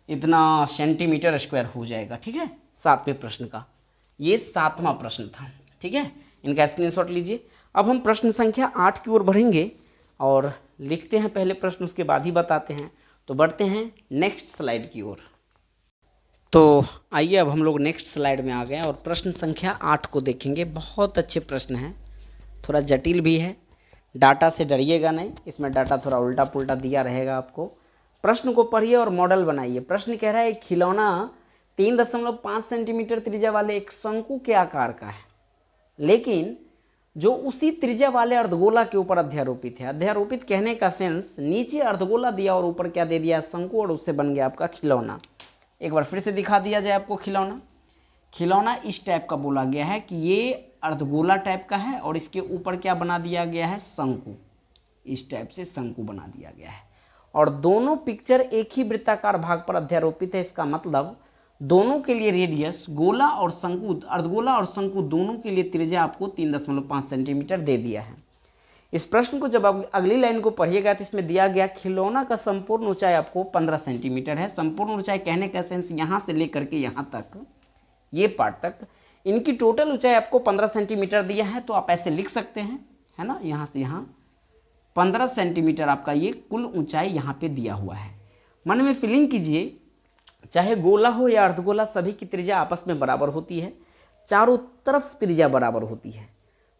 इतना सेंटीमीटर स्क्वायर हो जाएगा। ठीक है, 7वें प्रश्न का ये 7वां प्रश्न था। ठीक है, इनका स्क्रीनशॉट लीजिए। अब हम प्रश्न संख्या 8 की ओर बढ़ेंगे और लिखते हैं पहले प्रश्न, उसके बाद ही बताते हैं। तो बढ़ते हैं नेक्स्ट स्लाइड की ओर। तो आइए अब हम लोग नेक्स्ट स्लाइड में आ गए और प्रश्न संख्या 8 को देखेंगे। बहुत अच्छे प्रश्न हैं, थोड़ा जटिल भी है। डाटा से डरिएगा नहीं, इसमें डाटा थोड़ा उल्टा पुल्टा दिया रहेगा आपको। प्रश्न को पढ़िए और मॉडल बनाइए। प्रश्न कह रहा है एक खिलौना 3.5 सेंटीमीटर त्रिज्या वाले एक शंकु के आकार का है, लेकिन जो उसी त्रिज्या वाले अर्धगोला के ऊपर अध्यारोपित है। अध्यारोपित कहने का सेंस, नीचे अर्धगोला दिया और ऊपर क्या दे दिया, शंकु, और उससे बन गया आपका खिलौना। एक बार फिर से दिखा दिया जाए आपको खिलौना इस टाइप का बोला गया है कि ये अर्धगोला टाइप का है और इसके ऊपर क्या बना दिया गया है, शंकु। इस टाइप से शंकु बना दिया गया है और दोनों पिक्चर एक ही वृत्ताकार भाग पर अध्यारोपित है। इसका मतलब दोनों के लिए रेडियस, गोला और शंकु, अर्धगोला और शंकु दोनों के लिए त्रिज्या आपको 3.5 सेंटीमीटर दे दिया है। इस प्रश्न को जब आप अगली लाइन को पढ़िएगा तो इसमें दिया गया खिलौना का संपूर्ण ऊंचाई आपको 15 सेंटीमीटर है। संपूर्ण ऊंचाई कहने का सेंस यहाँ से लेकर के यहाँ तक, ये पार्ट तक, इनकी टोटल ऊंचाई आपको 15 सेंटीमीटर दिया है। तो आप ऐसे लिख सकते हैं, है ना, यहाँ से यहाँ 15 सेंटीमीटर आपका ये कुल ऊंचाई यहाँ पे दिया हुआ है। मन में फीलिंग कीजिए, चाहे गोला हो या अर्धगोला, सभी की त्रिज्या आपस में बराबर होती है, चारों तरफ त्रिज्या बराबर होती है।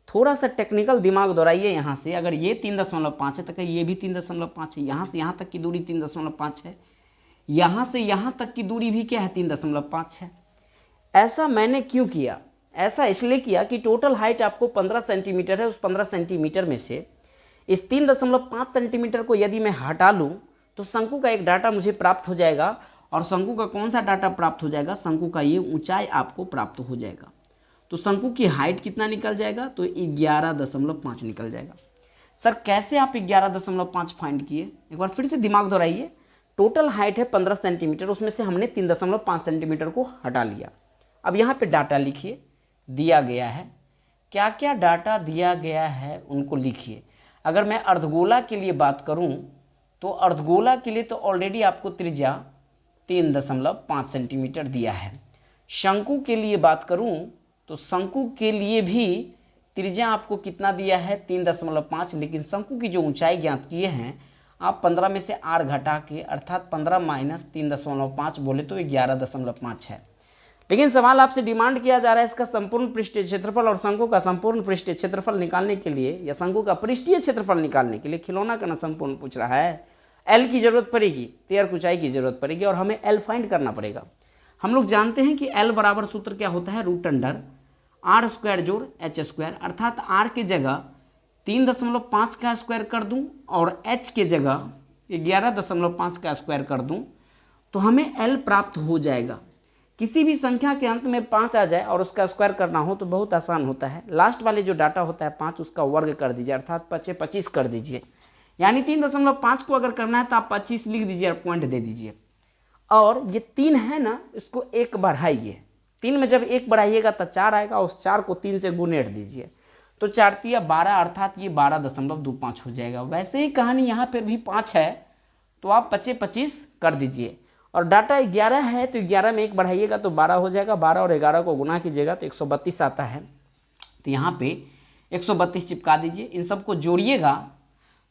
थोड़ा सा टेक्निकल दिमाग दौड़ाइए। यहाँ से अगर ये 3.5 है तो ये भी 3.5 है, यहाँ से यहाँ तक की दूरी 3.5 है, यहाँ से यहाँ तक की दूरी भी क्या है, 3.5 है। ऐसा मैंने क्यों किया? ऐसा इसलिए किया कि टोटल हाइट आपको 15 सेंटीमीटर है। उस 15 सेंटीमीटर में से इस 3.5 सेंटीमीटर को यदि मैं हटा लूँ तो शंकु का एक डाटा मुझे प्राप्त हो जाएगा। और शंकु का कौन सा डाटा प्राप्त हो जाएगा? शंकु का ये ऊंचाई आपको प्राप्त हो जाएगा। तो शंकु की हाइट कितना निकल जाएगा? तो 11.5 निकल जाएगा। सर कैसे आप 11.5 फाइंड किए? एक बार फिर से दिमाग दौड़ाइए। टोटल हाइट है 15 सेंटीमीटर, उसमें से हमने 3.5 सेंटीमीटर को हटा लिया। अब यहाँ पे डाटा लिखिए, दिया गया है। क्या क्या डाटा दिया गया है उनको लिखिए। अगर मैं अर्धगोला के लिए बात करूँ तो अर्धगोला के लिए तो ऑलरेडी आपको त्रिज्या 3.5 सेंटीमीटर दिया है। शंकु के लिए बात करूं तो शंकु के लिए भी त्रिज्या आपको कितना दिया है? 3.5। लेकिन शंकु की जो ऊंचाई ज्ञात किए हैं आप 15 में से r घटा के, अर्थात 15 माइनस 3.5 बोले तो 11.5 है। लेकिन सवाल आपसे डिमांड किया जा रहा है इसका संपूर्ण पृष्ठीय क्षेत्रफल और शंकु का संपूर्ण पृष्ठीय क्षेत्रफल निकालने के लिए, या शंकु का पृष्ठीय क्षेत्रफल निकालने के लिए खिलौना का ना संपूर्ण पूछ रहा है। एल की जरूरत पड़ेगी, तेयर ऊंचाई की जरूरत पड़ेगी और हमें एल फाइंड करना पड़ेगा। हम लोग जानते हैं कि एल बराबर सूत्र क्या होता है, √r² जोड़ h², अर्थात r के जगह 3.5 का स्क्वायर कर दूं और h के जगह 11.5 का स्क्वायर कर दूं तो हमें एल प्राप्त हो जाएगा। किसी भी संख्या के अंत में 5 आ जाए और उसका स्क्वायर करना हो तो बहुत आसान होता है। लास्ट वाले जो डाटा होता है 5, उसका वर्ग कर दीजिए, अर्थात 25 कर दीजिए। यानी 3.5 को अगर करना है तो आप 25 लिख दीजिए और पॉइंट दे दीजिए। और ये 3 है ना, इसको 1 बढ़ाइए। 3 में जब 1 बढ़ाइएगा तो 4 आएगा, उस 4 को 3 से गुणेट दीजिए तो 4 तिया 12, अर्थात ये 12.25 हो जाएगा। वैसे ही कहानी यहाँ पर भी 5 है तो आप 25 कर दीजिए। और डाटा 11 है तो 11 में 1 बढ़ाइएगा तो 12 हो जाएगा। 12 और 11 को गुना कीजिएगा तो 132 आता है। तो यहाँ पे 132 चिपका दीजिए। इन सबको जोड़िएगा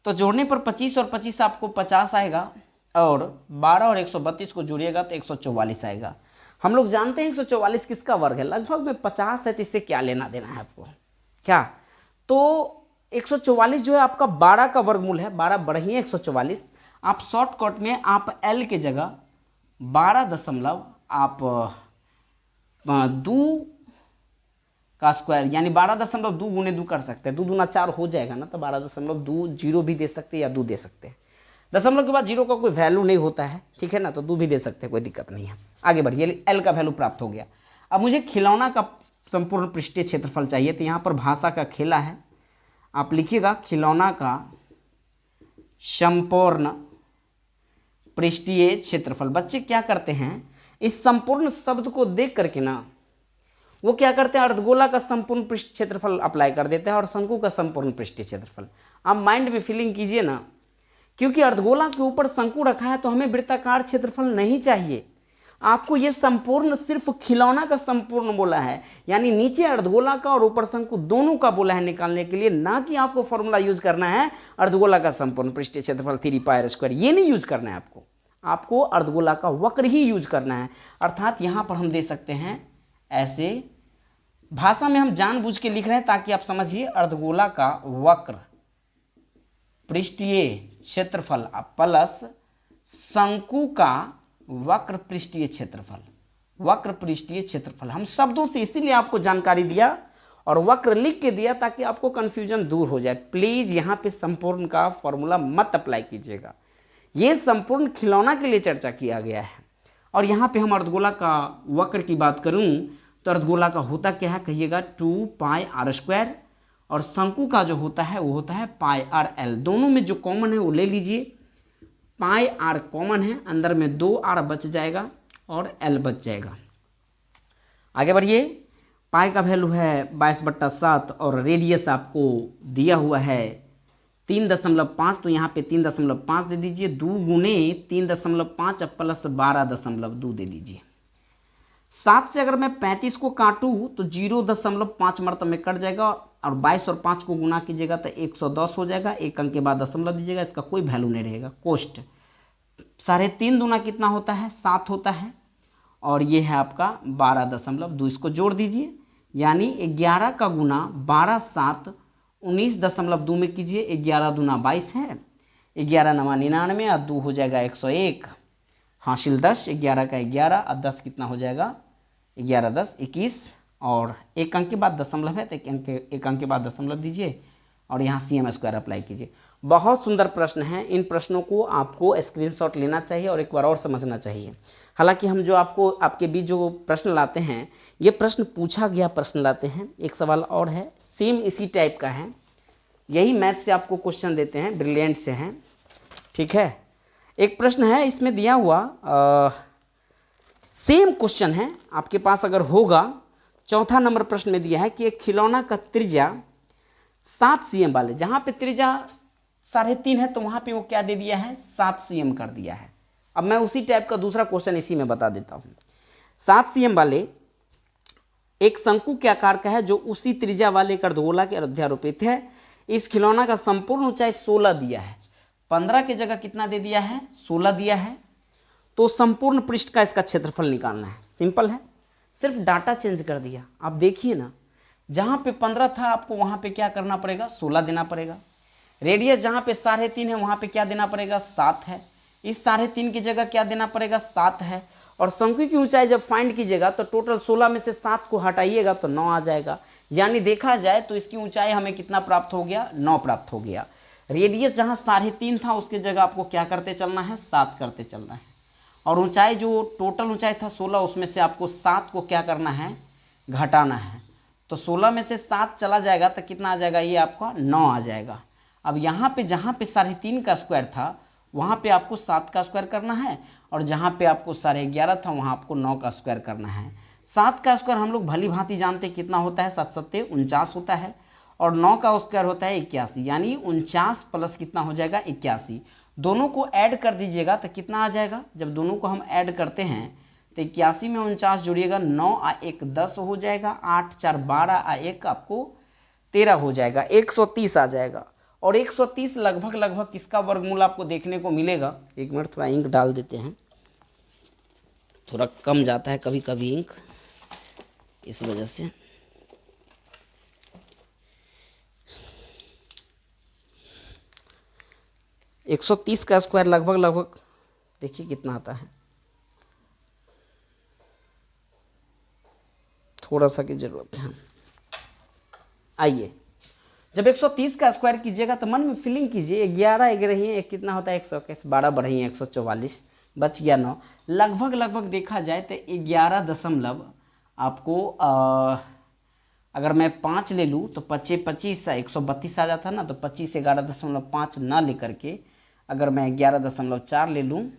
तो जोड़ने पर 25 और 25 आपको 50 आएगा, और 12 और 132 को जोड़िएगा तो 144 आएगा। हम लोग जानते हैं 144 किसका वर्ग है, लगभग में 50 है, तो इससे क्या लेना देना है आपको क्या? तो 144 जो है आपका 12 का वर्गमूल है, 12 बढ़िए 144। आप शॉर्टकट में आप एल के जगह 12 दशमलव आप 2 का स्क्वायर, यानी 12.2 गुने 2 कर सकते हैं। 2 दूना 4 हो जाएगा ना, तो 12.2 जीरो भी दे सकते हैं या 2 दे सकते हैं। दशमलव के बाद जीरो का कोई वैल्यू नहीं होता है, ठीक है ना, तो 2 भी दे सकते हैं, कोई दिक्कत नहीं है। आगे बढ़िए, एल का वैल्यू प्राप्त हो गया। अब मुझे खिलौना का संपूर्ण पृष्ठीय क्षेत्रफल चाहिए, तो यहाँ पर भाषा का खेला है, आप लिखिएगा खिलौना का संपूर्ण पृष्ठीय क्षेत्रफल। बच्चे क्या करते हैं, इस संपूर्ण शब्द को देख करके ना वो क्या करते हैं, अर्धगोला का संपूर्ण पृष्ठ क्षेत्रफल अप्लाई कर देते हैं और शंकु का संपूर्ण पृष्ठीय क्षेत्रफल। आप माइंड में फीलिंग कीजिए ना, क्योंकि अर्धगोला के ऊपर शंकु रखा है तो हमें वृत्ताकार क्षेत्रफल नहीं चाहिए। आपको ये संपूर्ण सिर्फ खिलौना का संपूर्ण बोला है, यानी नीचे अर्धगोला का और ऊपर शंकु दोनों का बोला है निकालने के लिए, ना कि आपको फॉर्मूला यूज करना है अर्धगोला का संपूर्ण पृष्ठीय क्षेत्रफल 3πr²। ये नहीं यूज करना है आपको अर्धगोला का वक्र ही यूज करना है। अर्थात यहाँ पर हम दे सकते हैं ऐसे, भाषा में हम जानबूझ के लिख रहे हैं ताकि आप समझिए, अर्धगोला का वक्र पृष्ठीय क्षेत्रफल प्लस शंकु का वक्र पृष्ठीय क्षेत्रफल, वक्र पृष्ठीय क्षेत्रफल। हम शब्दों से इसीलिए आपको जानकारी दिया और वक्र लिख के दिया ताकि आपको कंफ्यूजन दूर हो जाए। प्लीज यहाँ पे संपूर्ण का फॉर्मूला मत अप्लाई कीजिएगा, ये संपूर्ण खिलौना के लिए चर्चा किया गया है। और यहाँ पे हम अर्धगोला का वक्र की बात करूँ तो अर्धगोला का होता क्या है, कहिएगा 2πr², और शंकु का जो होता है वो होता है πrl। दोनों में जो कॉमन है वो ले लीजिए, πr कॉमन है, अंदर में 2r बच जाएगा और l बच जाएगा। आगे बढ़िए, पाई का वैल्यू है 22/7 और रेडियस आपको दिया हुआ है 3.5, तो यहाँ पे 3.5 दे दीजिए। 2 गुने 3.5 प्लस 12.2 दे दीजिए। 7 से अगर मैं 35 को काटूँ तो 0.5 मरतब में कट जाएगा, और 22 और 5 को गुना कीजिएगा तो 110 हो जाएगा। एक अंक के बाद दशमलव दीजिएगा, इसका कोई वैल्यू नहीं रहेगा। कोष्ट 3.5 दूना कितना होता है, 7 होता है, और ये है आपका 12.2। इसको जोड़ दीजिए, यानी 11 का गुना 12 7 19.2 में कीजिए। 11 दूना 22 है, 11 9 99 और 2 हो जाएगा 101, हासिल 10। 11 का 11 और 10 कितना हो जाएगा, 11 10 21, और एक अंक के बाद दशमलव है तो एक अंक के बाद दशमलव दीजिए और यहाँ CM² अप्लाई कीजिए। बहुत सुंदर प्रश्न है, इन प्रश्नों को आपको स्क्रीनशॉट लेना चाहिए और एक बार और समझना चाहिए। हालांकि हम जो आपके बीच जो प्रश्न लाते हैं, ये प्रश्न पूछा गया प्रश्न लाते हैं। एक सवाल और है, सेम इसी टाइप का है, यही मैथ से आपको क्वेश्चन देते हैं, ब्रिलियंट से हैं, ठीक है। एक प्रश्न है इसमें दिया हुआ, सेम क्वेश्चन है आपके पास अगर होगा, 4था नंबर प्रश्न में दिया है कि एक खिलौना का त्रिज्या 7 cm वाले, जहाँ पे त्रिज्या 3.5 है तो वहाँ पे वो क्या दे दिया है, 7 cm कर दिया है। अब मैं उसी टाइप का दूसरा क्वेश्चन इसी में बता देता हूँ। 7 cm वाले एक शंकु के आकार का है जो उसी त्रिज्या वाले एक अर्धगोला के अध्यारोपित है। इस खिलौना का संपूर्ण ऊंचाई 16 दिया है, 15 की जगह कितना दे दिया है, 16 दिया है। तो संपूर्ण पृष्ठ का इसका क्षेत्रफल निकालना है। सिंपल है, सिर्फ डाटा चेंज कर दिया। आप देखिए ना, जहाँ पे 15 था आपको वहाँ पे क्या करना पड़ेगा, 16 देना पड़ेगा। रेडियस जहाँ पे 3.5 है वहाँ पे क्या देना पड़ेगा, 7 है। इस 3.5 की जगह क्या देना पड़ेगा, 7 है। और शंकु की ऊंचाई जब फाइंड कीजिएगा तो टोटल 16 में से 7 को हटाइएगा तो 9 आ जाएगा। यानी देखा जाए तो इसकी ऊंचाई हमें कितना प्राप्त हो गया, 9 प्राप्त हो गया। रेडियस जहाँ 3.5 था उसकी जगह आपको क्या करते चलना है, 7 करते चलना है। और ऊंचाई जो टोटल ऊंचाई था 16, उसमें से आपको 7 को क्या करना है, घटाना है। तो 16 में से 7 चला जाएगा तो कितना आ जाएगा, ये आपका 9 आ जाएगा। अब यहाँ पे जहाँ पे 3.5 का स्क्वायर था वहाँ पे आपको 7 का स्क्वायर करना है, और जहाँ पे आपको 11.5 था वहाँ आपको 9 का स्क्वायर करना है। 7 का स्क्वायर हम लोग भली भांति जानते कितना होता है, 7 7 49 होता है, और 9 का स्क्वायर होता है 81, यानी 49 प्लस कितना हो जाएगा, 81। दोनों को ऐड कर दीजिएगा तो कितना आ जाएगा, जब दोनों को हम ऐड करते हैं तो 81 में 49 जोड़िएगा, 9 आ 1 10 हो जाएगा, 8 4 12 आ 1 आपको 13 हो जाएगा, 130 आ जाएगा। और 130 लगभग किसका वर्गमूल आपको देखने को मिलेगा। एक मिनट थोड़ा इंक डाल देते हैं, थोड़ा कम जाता है कभी कभी इंक, इस वजह से। एक 130 का स्क्वायर लगभग देखिए कितना आता है, थोड़ा सा की जरूरत है। आइए, जब 130 का स्क्वायर कीजिएगा तो मन में फीलिंग कीजिए 11 11 ही एक कितना होता है 121, 12 बढ़ी 144, बच गया 9। लगभग देखा जाए तो 11 दशमलव आपको अगर मैं 5 ले लूँ तो 25 132 आ जाता है ना, तो 25 11.5 ना लेकर के अगर मैं 11.4 ले लूँ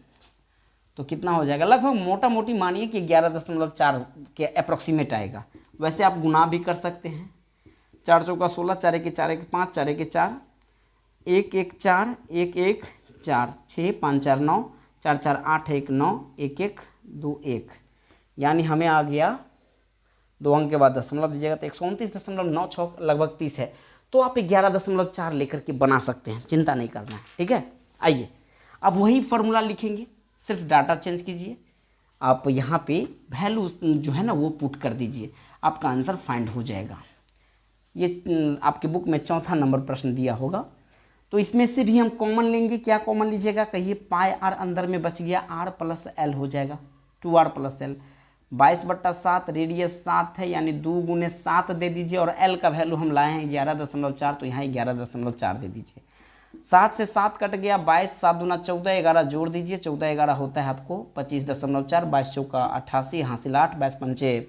तो कितना हो जाएगा, लगभग मोटा मोटी मानिए कि 11.4 के अप्रॉक्सीमेट आएगा। वैसे आप गुना भी कर सकते हैं, 4 चौका 16, 4 एके 4 एके 5, 4 एके 4, 1 1 4 1 1 4 6 5 4 9 4 4 8 1 9 1 1 2 1, यानी हमें आ गया 2 अंक के बाद दशमलव दीजिएगा तो 129.96 लगभग 30 है। तो आप 11.4 लेकर के बना सकते हैं, चिंता नहीं करना है, ठीक है। आइए अब वही फार्मूला लिखेंगे, सिर्फ डाटा चेंज कीजिए, आप यहाँ पे वैल्यू जो है ना वो पुट कर दीजिए, आपका आंसर फाइंड हो जाएगा। ये आपके बुक में 4था नंबर प्रश्न दिया होगा, तो इसमें से भी हम कॉमन लेंगे। क्या कॉमन लीजिएगा, कहिए पाई आर अंदर में बच गया, आर प्लस एल हो जाएगा, 2r प्लस एल। 22/7 रेडियस 7 है, यानी 2 गुने 7 दे दीजिए, और एल का वैल्यू हम लाए हैं 11.4, तो यहाँ 11.4 दे दीजिए। 7 से 7 कट गया, 22, 7 दूना 14, 11 जोड़ दीजिए, 14 11 होता है आपको 25.4, 22 चौका 88, हासिल 8, 22 पंचे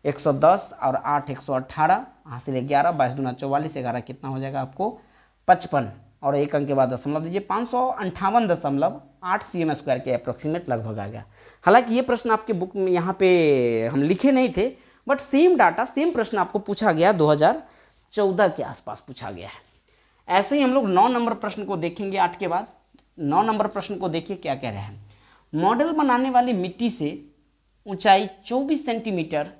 110 और 8 118, हासिल 11, 22 दूना 44, 11 कितना हो जाएगा आपको 55, और 1 अंक के बाद दशमलव दीजिए, 558.8 cm स्क्वायर के अप्रोक्सीमेट लगभग आ गया। हालांकि ये प्रश्न आपके बुक में यहाँ पे हम लिखे नहीं थे, बट सेम डाटा सेम प्रश्न आपको पूछा गया 2014 के आसपास पूछा गया है। ऐसे ही हम लोग 9 नंबर प्रश्न को देखेंगे 8 के बाद। 9 नंबर प्रश्न को देखिए क्या कह रहे हैं। मॉडल बनाने वाली मिट्टी से ऊंचाई 24 सेंटीमीटर,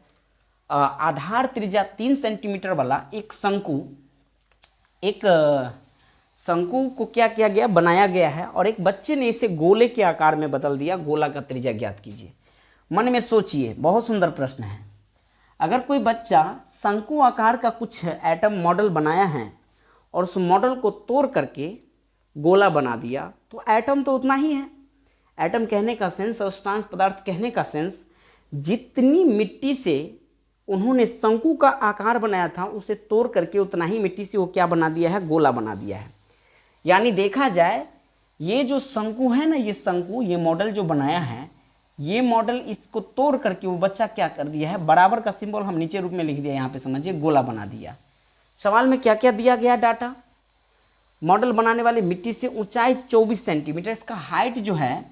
आधार त्रिज्या 3 सेंटीमीटर वाला एक शंकु को क्या किया गया, बनाया गया है, और एक बच्चे ने इसे गोले के आकार में बदल दिया। गोला का त्रिज्या ज्ञात कीजिए। मन में सोचिए, बहुत सुंदर प्रश्न है। अगर कोई बच्चा शंकु आकार का कुछ एटम मॉडल बनाया है और उस मॉडल को तोड़ करके गोला बना दिया, तो एटम तो उतना ही है। एटम कहने का सेंस और सब्सटेंस पदार्थ कहने का सेंस, जितनी मिट्टी से उन्होंने शंकु का आकार बनाया था उसे तोड़ करके उतना ही मिट्टी से वो क्या बना दिया है, गोला बना दिया है। यानी देखा जाए ये जो शंकु है ना, ये शंकु, ये मॉडल जो बनाया है, ये मॉडल इसको तोड़ करके वो बच्चा क्या कर दिया है, बराबर का सिंबल हम नीचे रूप में लिख दिया, यहाँ पे समझिए गोला बना दिया। सवाल में क्या क्या दिया गया डाटा, मॉडल बनाने वाली मिट्टी से ऊंचाई 24 सेंटीमीटर, इसका हाइट जो है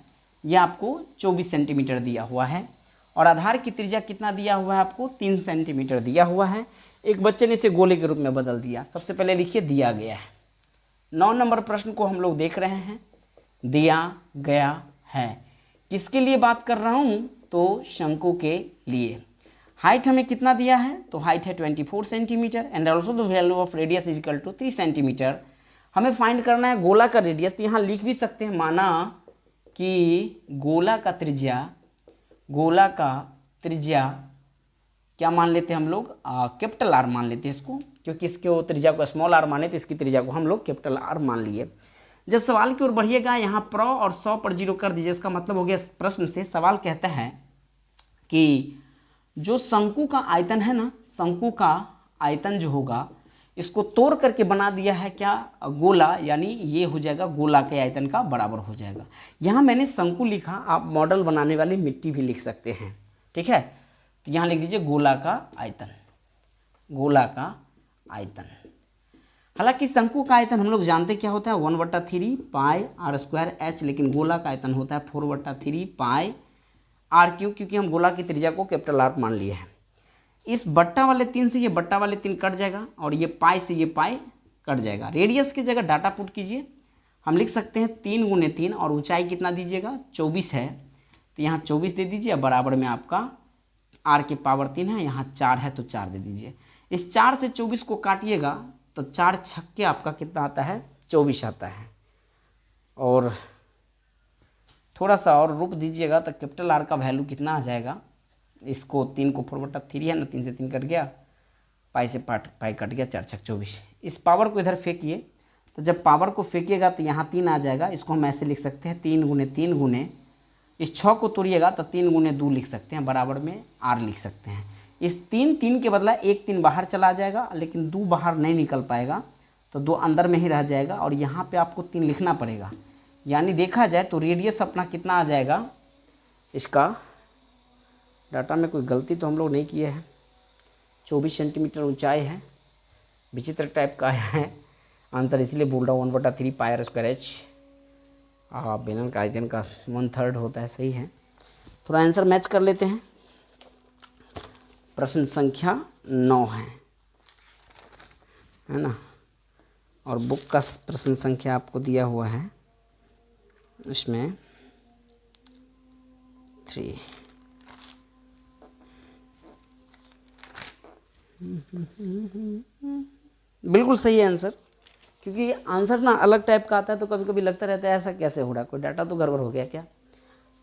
ये आपको 24 सेंटीमीटर दिया हुआ है, और आधार की त्रिज्या कितना दिया हुआ है आपको 3 सेंटीमीटर दिया हुआ है। एक बच्चे ने इसे गोले के रूप में बदल दिया। सबसे पहले लिखिए दिया गया है। 9 नंबर प्रश्न को हम लोग देख रहे हैं, दिया गया है। किसके लिए बात कर रहा हूँ, तो शंकु के लिए। हाइट हमें कितना दिया है, तो हाइट है 24 centimetre, and also the value of radius is equal to 3 centimetre. हमें फाइंड करना है गोला का रेडियस, तो यहाँ लिख भी सकते हैं, माना कि गोला का त्रिज्या क्या मान लेते हैं हम लोग, कैपिटल आर मान लेते हैं इसको, क्योंकि इसके त्रिज्या को स्मॉल आर माने तो इसकी त्रिज्या को हम लोग कैपिटल आर मान लिए। जब सवाल की ओर बढ़िएगा, यहाँ प्रो और 100 पर 0 कर दीजिए। इसका मतलब हो गया प्रश्न से सवाल कहता है कि जो शंकु का आयतन है ना, शंकु का आयतन जो होगा इसको तोड़ करके बना दिया है क्या, गोला, यानी ये हो जाएगा गोला के आयतन का बराबर हो जाएगा। यहाँ मैंने शंकु लिखा, आप मॉडल बनाने वाली मिट्टी भी लिख सकते हैं, ठीक है। तो यहाँ लिख दीजिए गोला का आयतन, गोला का आयतन। हालांकि शंकु का आयतन हम लोग जानते क्या होता है, 1/3 पाई आर स्क्वायर एच, लेकिन गोला का आयतन होता है 4/3 पाई आर क्यूब, क्योंकि हम गोला की त्रिज्या को कैपिटल आर मान लिए हैं। इस बट्टा वाले 3 से ये बट्टा वाले 3 कट जाएगा, और ये पाई से ये पाई कट जाएगा। रेडियस की जगह डाटा पुट कीजिए, हम लिख सकते हैं 3 × 3, और ऊंचाई कितना दीजिएगा 24 है, तो यहाँ 24 दे दीजिए। बराबर में आपका आर के पावर 3 है, यहाँ 4 है तो 4 दे दीजिए। इस 4 से 24 को काटिएगा तो 4 छक्के आपका कितना आता है, 24 आता है। और थोड़ा सा और रूप दीजिएगा तो कैपिटल आर का वैल्यू कितना आ जाएगा, इसको 3 को 4/3 है ना, 3 से 3 कट गया, पाई से पाई कट गया, 4 छक 24। इस पावर को इधर फेंकिए, तो जब पावर को फेंकिएगा तो यहाँ 3 आ जाएगा। इसको हम ऐसे लिख सकते हैं 3 × 3 गुने, इस 6 को तोड़िएगा तो 3 × 2 लिख सकते हैं, बराबर में आर लिख सकते हैं। इस 3 के बदला एक 3 बाहर चला जाएगा, लेकिन 2 बाहर नहीं निकल पाएगा, तो 2 अंदर में ही रह जाएगा और यहाँ पे आपको 3 लिखना पड़ेगा। यानी देखा जाए तो रेडियस अपना कितना आ जाएगा, इसका डाटा में कोई गलती तो हम लोग नहीं किए हैं, 24 सेंटीमीटर ऊंचाई है। विचित्र टाइप का है आंसर, इसलिए बोल रहा हूँ 1/3 पाई आर स्क्वायर एच। बेलन का आयतन का 1/3 होता है, सही है। थोड़ा आंसर मैच कर लेते हैं। प्रश्न संख्या 9 है ना, और बुक का प्रश्न संख्या आपको दिया हुआ है इसमें 3। बिल्कुल सही है आंसर, क्योंकि आंसर ना अलग टाइप का आता है तो कभी कभी लगता रहता है ऐसा कैसे हो रहा है, कोई डाटा तो गड़बड़ हो गया क्या।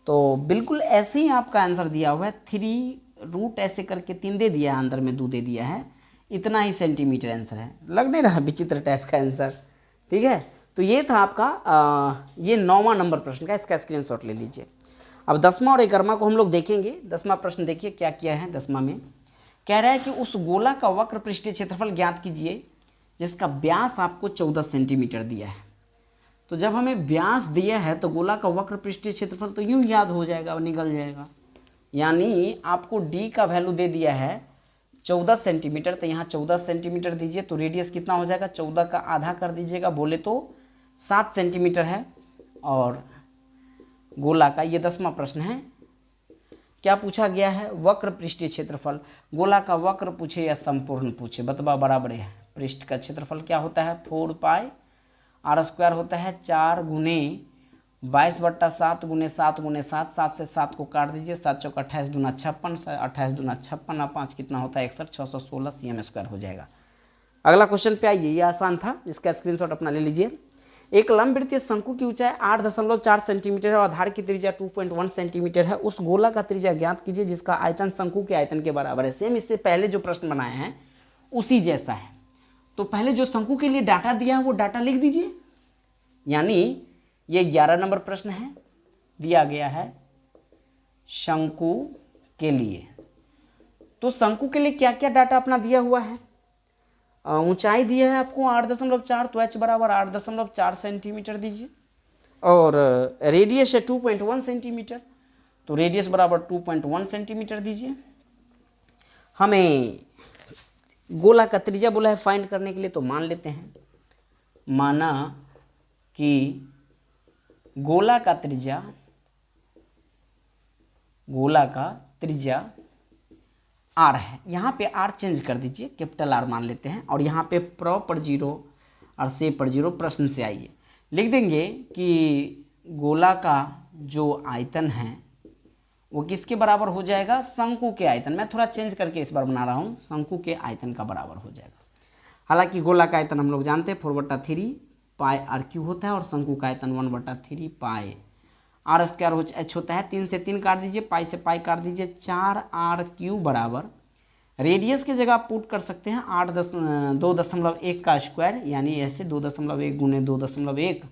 तो बिल्कुल ऐसे ही आपका आंसर दिया हुआ है, 3 रूट ऐसे करके 3 दे दिया है, अंदर में 2 दे दिया है, इतना ही सेंटीमीटर आंसर है। लग नहीं रहा विचित्र टाइप का आंसर, ठीक है। तो ये था आपका ये 9वां नंबर प्रश्न का, इसका स्क्रीनशॉट ले लीजिए। अब 10वां और 11वां को हम लोग देखेंगे। 10वां प्रश्न देखिए क्या किया है। 10वां में कह रहा है कि उस गोला का वक्र पृष्ठीय क्षेत्रफल ज्ञात कीजिए जिसका व्यास आपको 14 सेंटीमीटर दिया है। तो जब हमें व्यास दिया है तो गोला का वक्र पृष्ठीय क्षेत्रफल तो यूं याद हो जाएगा और निकल जाएगा। यानी आपको डी का वैल्यू दे दिया है 14 सेंटीमीटर, तो यहाँ 14 सेंटीमीटर दीजिए, तो रेडियस कितना हो जाएगा, 14 का आधा कर दीजिएगा, बोले तो 7 सेंटीमीटर है। और गोला का ये 10वां प्रश्न है। क्या पूछा गया है, वक्र पृष्ठीय क्षेत्रफल। गोला का वक्र पूछे या संपूर्ण पूछे, बतबा बराबर है। पृष्ठ का क्षेत्रफल क्या होता है, 4 पाई आर स्क्वायर होता है 4 गुने 22/7 गुने 7 गुने 7, 7 से 7 को काट दीजिए, 7 चौक 28 दूना 56, 28 दूना 56 और 5 कितना होता है 61, 616 cm स्क्वायर हो जाएगा। अगला क्वेश्चन पे आइए, ये आसान था, इसका स्क्रीनशॉट अपना ले लीजिए। एक लंबवृत्तीय शंकु की ऊंचाई 8.4 सेंटीमीटर है और आधार की त्रिज्या 2.1 सेंटीमीटर है। उस गोला का त्रिज्या ज्ञात कीजिए जिसका आयतन शंकु के आयतन के बराबर है। सेम इससे पहले जो प्रश्न बनाए हैं उसी जैसा है। तो पहले जो शंकु के लिए डाटा दिया है वो डाटा लिख दीजिए। यानी ये 11 नंबर प्रश्न है, दिया गया है शंकु के लिए। तो शंकु के लिए क्या क्या डाटा अपना दिया हुआ है, ऊंचाई दिया है आपको 8.4, तो h बराबर 8.4 सेंटीमीटर दीजिए, और रेडियस है 2.1 सेंटीमीटर, तो रेडियस बराबर 2.1 सेंटीमीटर दीजिए। हमें गोला का त्रिज्या बोला है फाइंड करने के लिए, तो मान लेते हैं, माना कि गोला का त्रिज्या आर है। यहाँ पे आर चेंज कर दीजिए, कैपिटल आर मान लेते हैं, और यहाँ पे प्रॉपर 0 और से पर 0 प्रश्न से आइए लिख देंगे कि गोला का जो आयतन है वो किसके बराबर हो जाएगा, शंकु के आयतन। मैं थोड़ा चेंज करके इस बार बना रहा हूँ, शंकु के आयतन का बराबर हो जाएगा। हालांकि गोला का आयतन हम लोग जानते हैं 4/3 पाई आर क्यू होता है, और शंकु का आयतन 1/3 पाई आर स्क्वायर एच होता है। 3 से 3 काट दीजिए, पाई से पाई काट दीजिए, 4r³ बराबर रेडियस की जगह आप पुट कर सकते हैं 2.1 का स्क्वायर, यानी ऐसे 2.1 गुने 2.1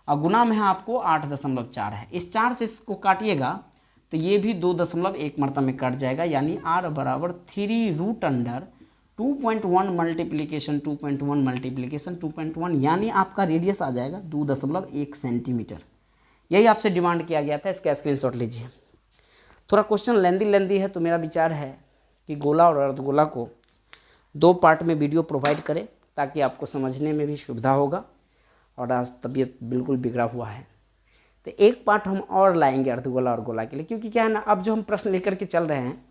और गुना में है आपको 8.4 है। इस 4 से इसको काटिएगा तो ये भी 2.1 मरतबा में कट जाएगा, यानी r बराबर 3√2.1 मल्टीप्लीकेशन 2.1 मल्टीप्लीकेशन 2.1, यानी आपका रेडियस आ जाएगा 2.1 सेंटीमीटर। यही आपसे डिमांड किया गया था, इसका स्क्रीनशॉट लीजिए। थोड़ा क्वेश्चन लेंदी है, तो मेरा विचार है कि गोला और अर्धगोला को 2 पार्ट में वीडियो प्रोवाइड करें ताकि आपको समझने में भी सुविधा होगा। और आज तबीयत बिल्कुल बिगड़ा हुआ है, तो एक पार्ट हम और लाएंगे अर्धगोला और गोला के लिए, क्योंकि क्या है ना, अब जो हम प्रश्न लेकर के चल रहे हैं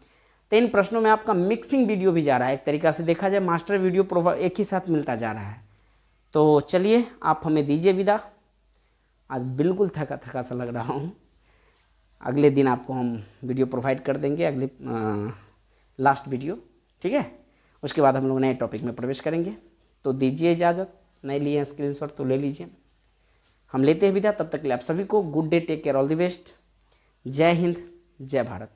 तो इन प्रश्नों में आपका मिक्सिंग वीडियो भी जा रहा है। एक तरीका से देखा जाए मास्टर वीडियो एक ही साथ मिलता जा रहा है। तो चलिए आप हमें दीजिए विदा, आज बिल्कुल थका सा लग रहा हूँ। अगले दिन आपको हम वीडियो प्रोवाइड कर देंगे, अगले लास्ट वीडियो, ठीक है। उसके बाद हम लोग नए टॉपिक में प्रवेश करेंगे। तो दीजिए इजाज़त, नहीं लिए स्क्रीनशॉट तो ले लीजिए। हम लेते हैं विदा, तब तक के लिए आप सभी को good day, take care, all the best. जय हिंद, जय भारत।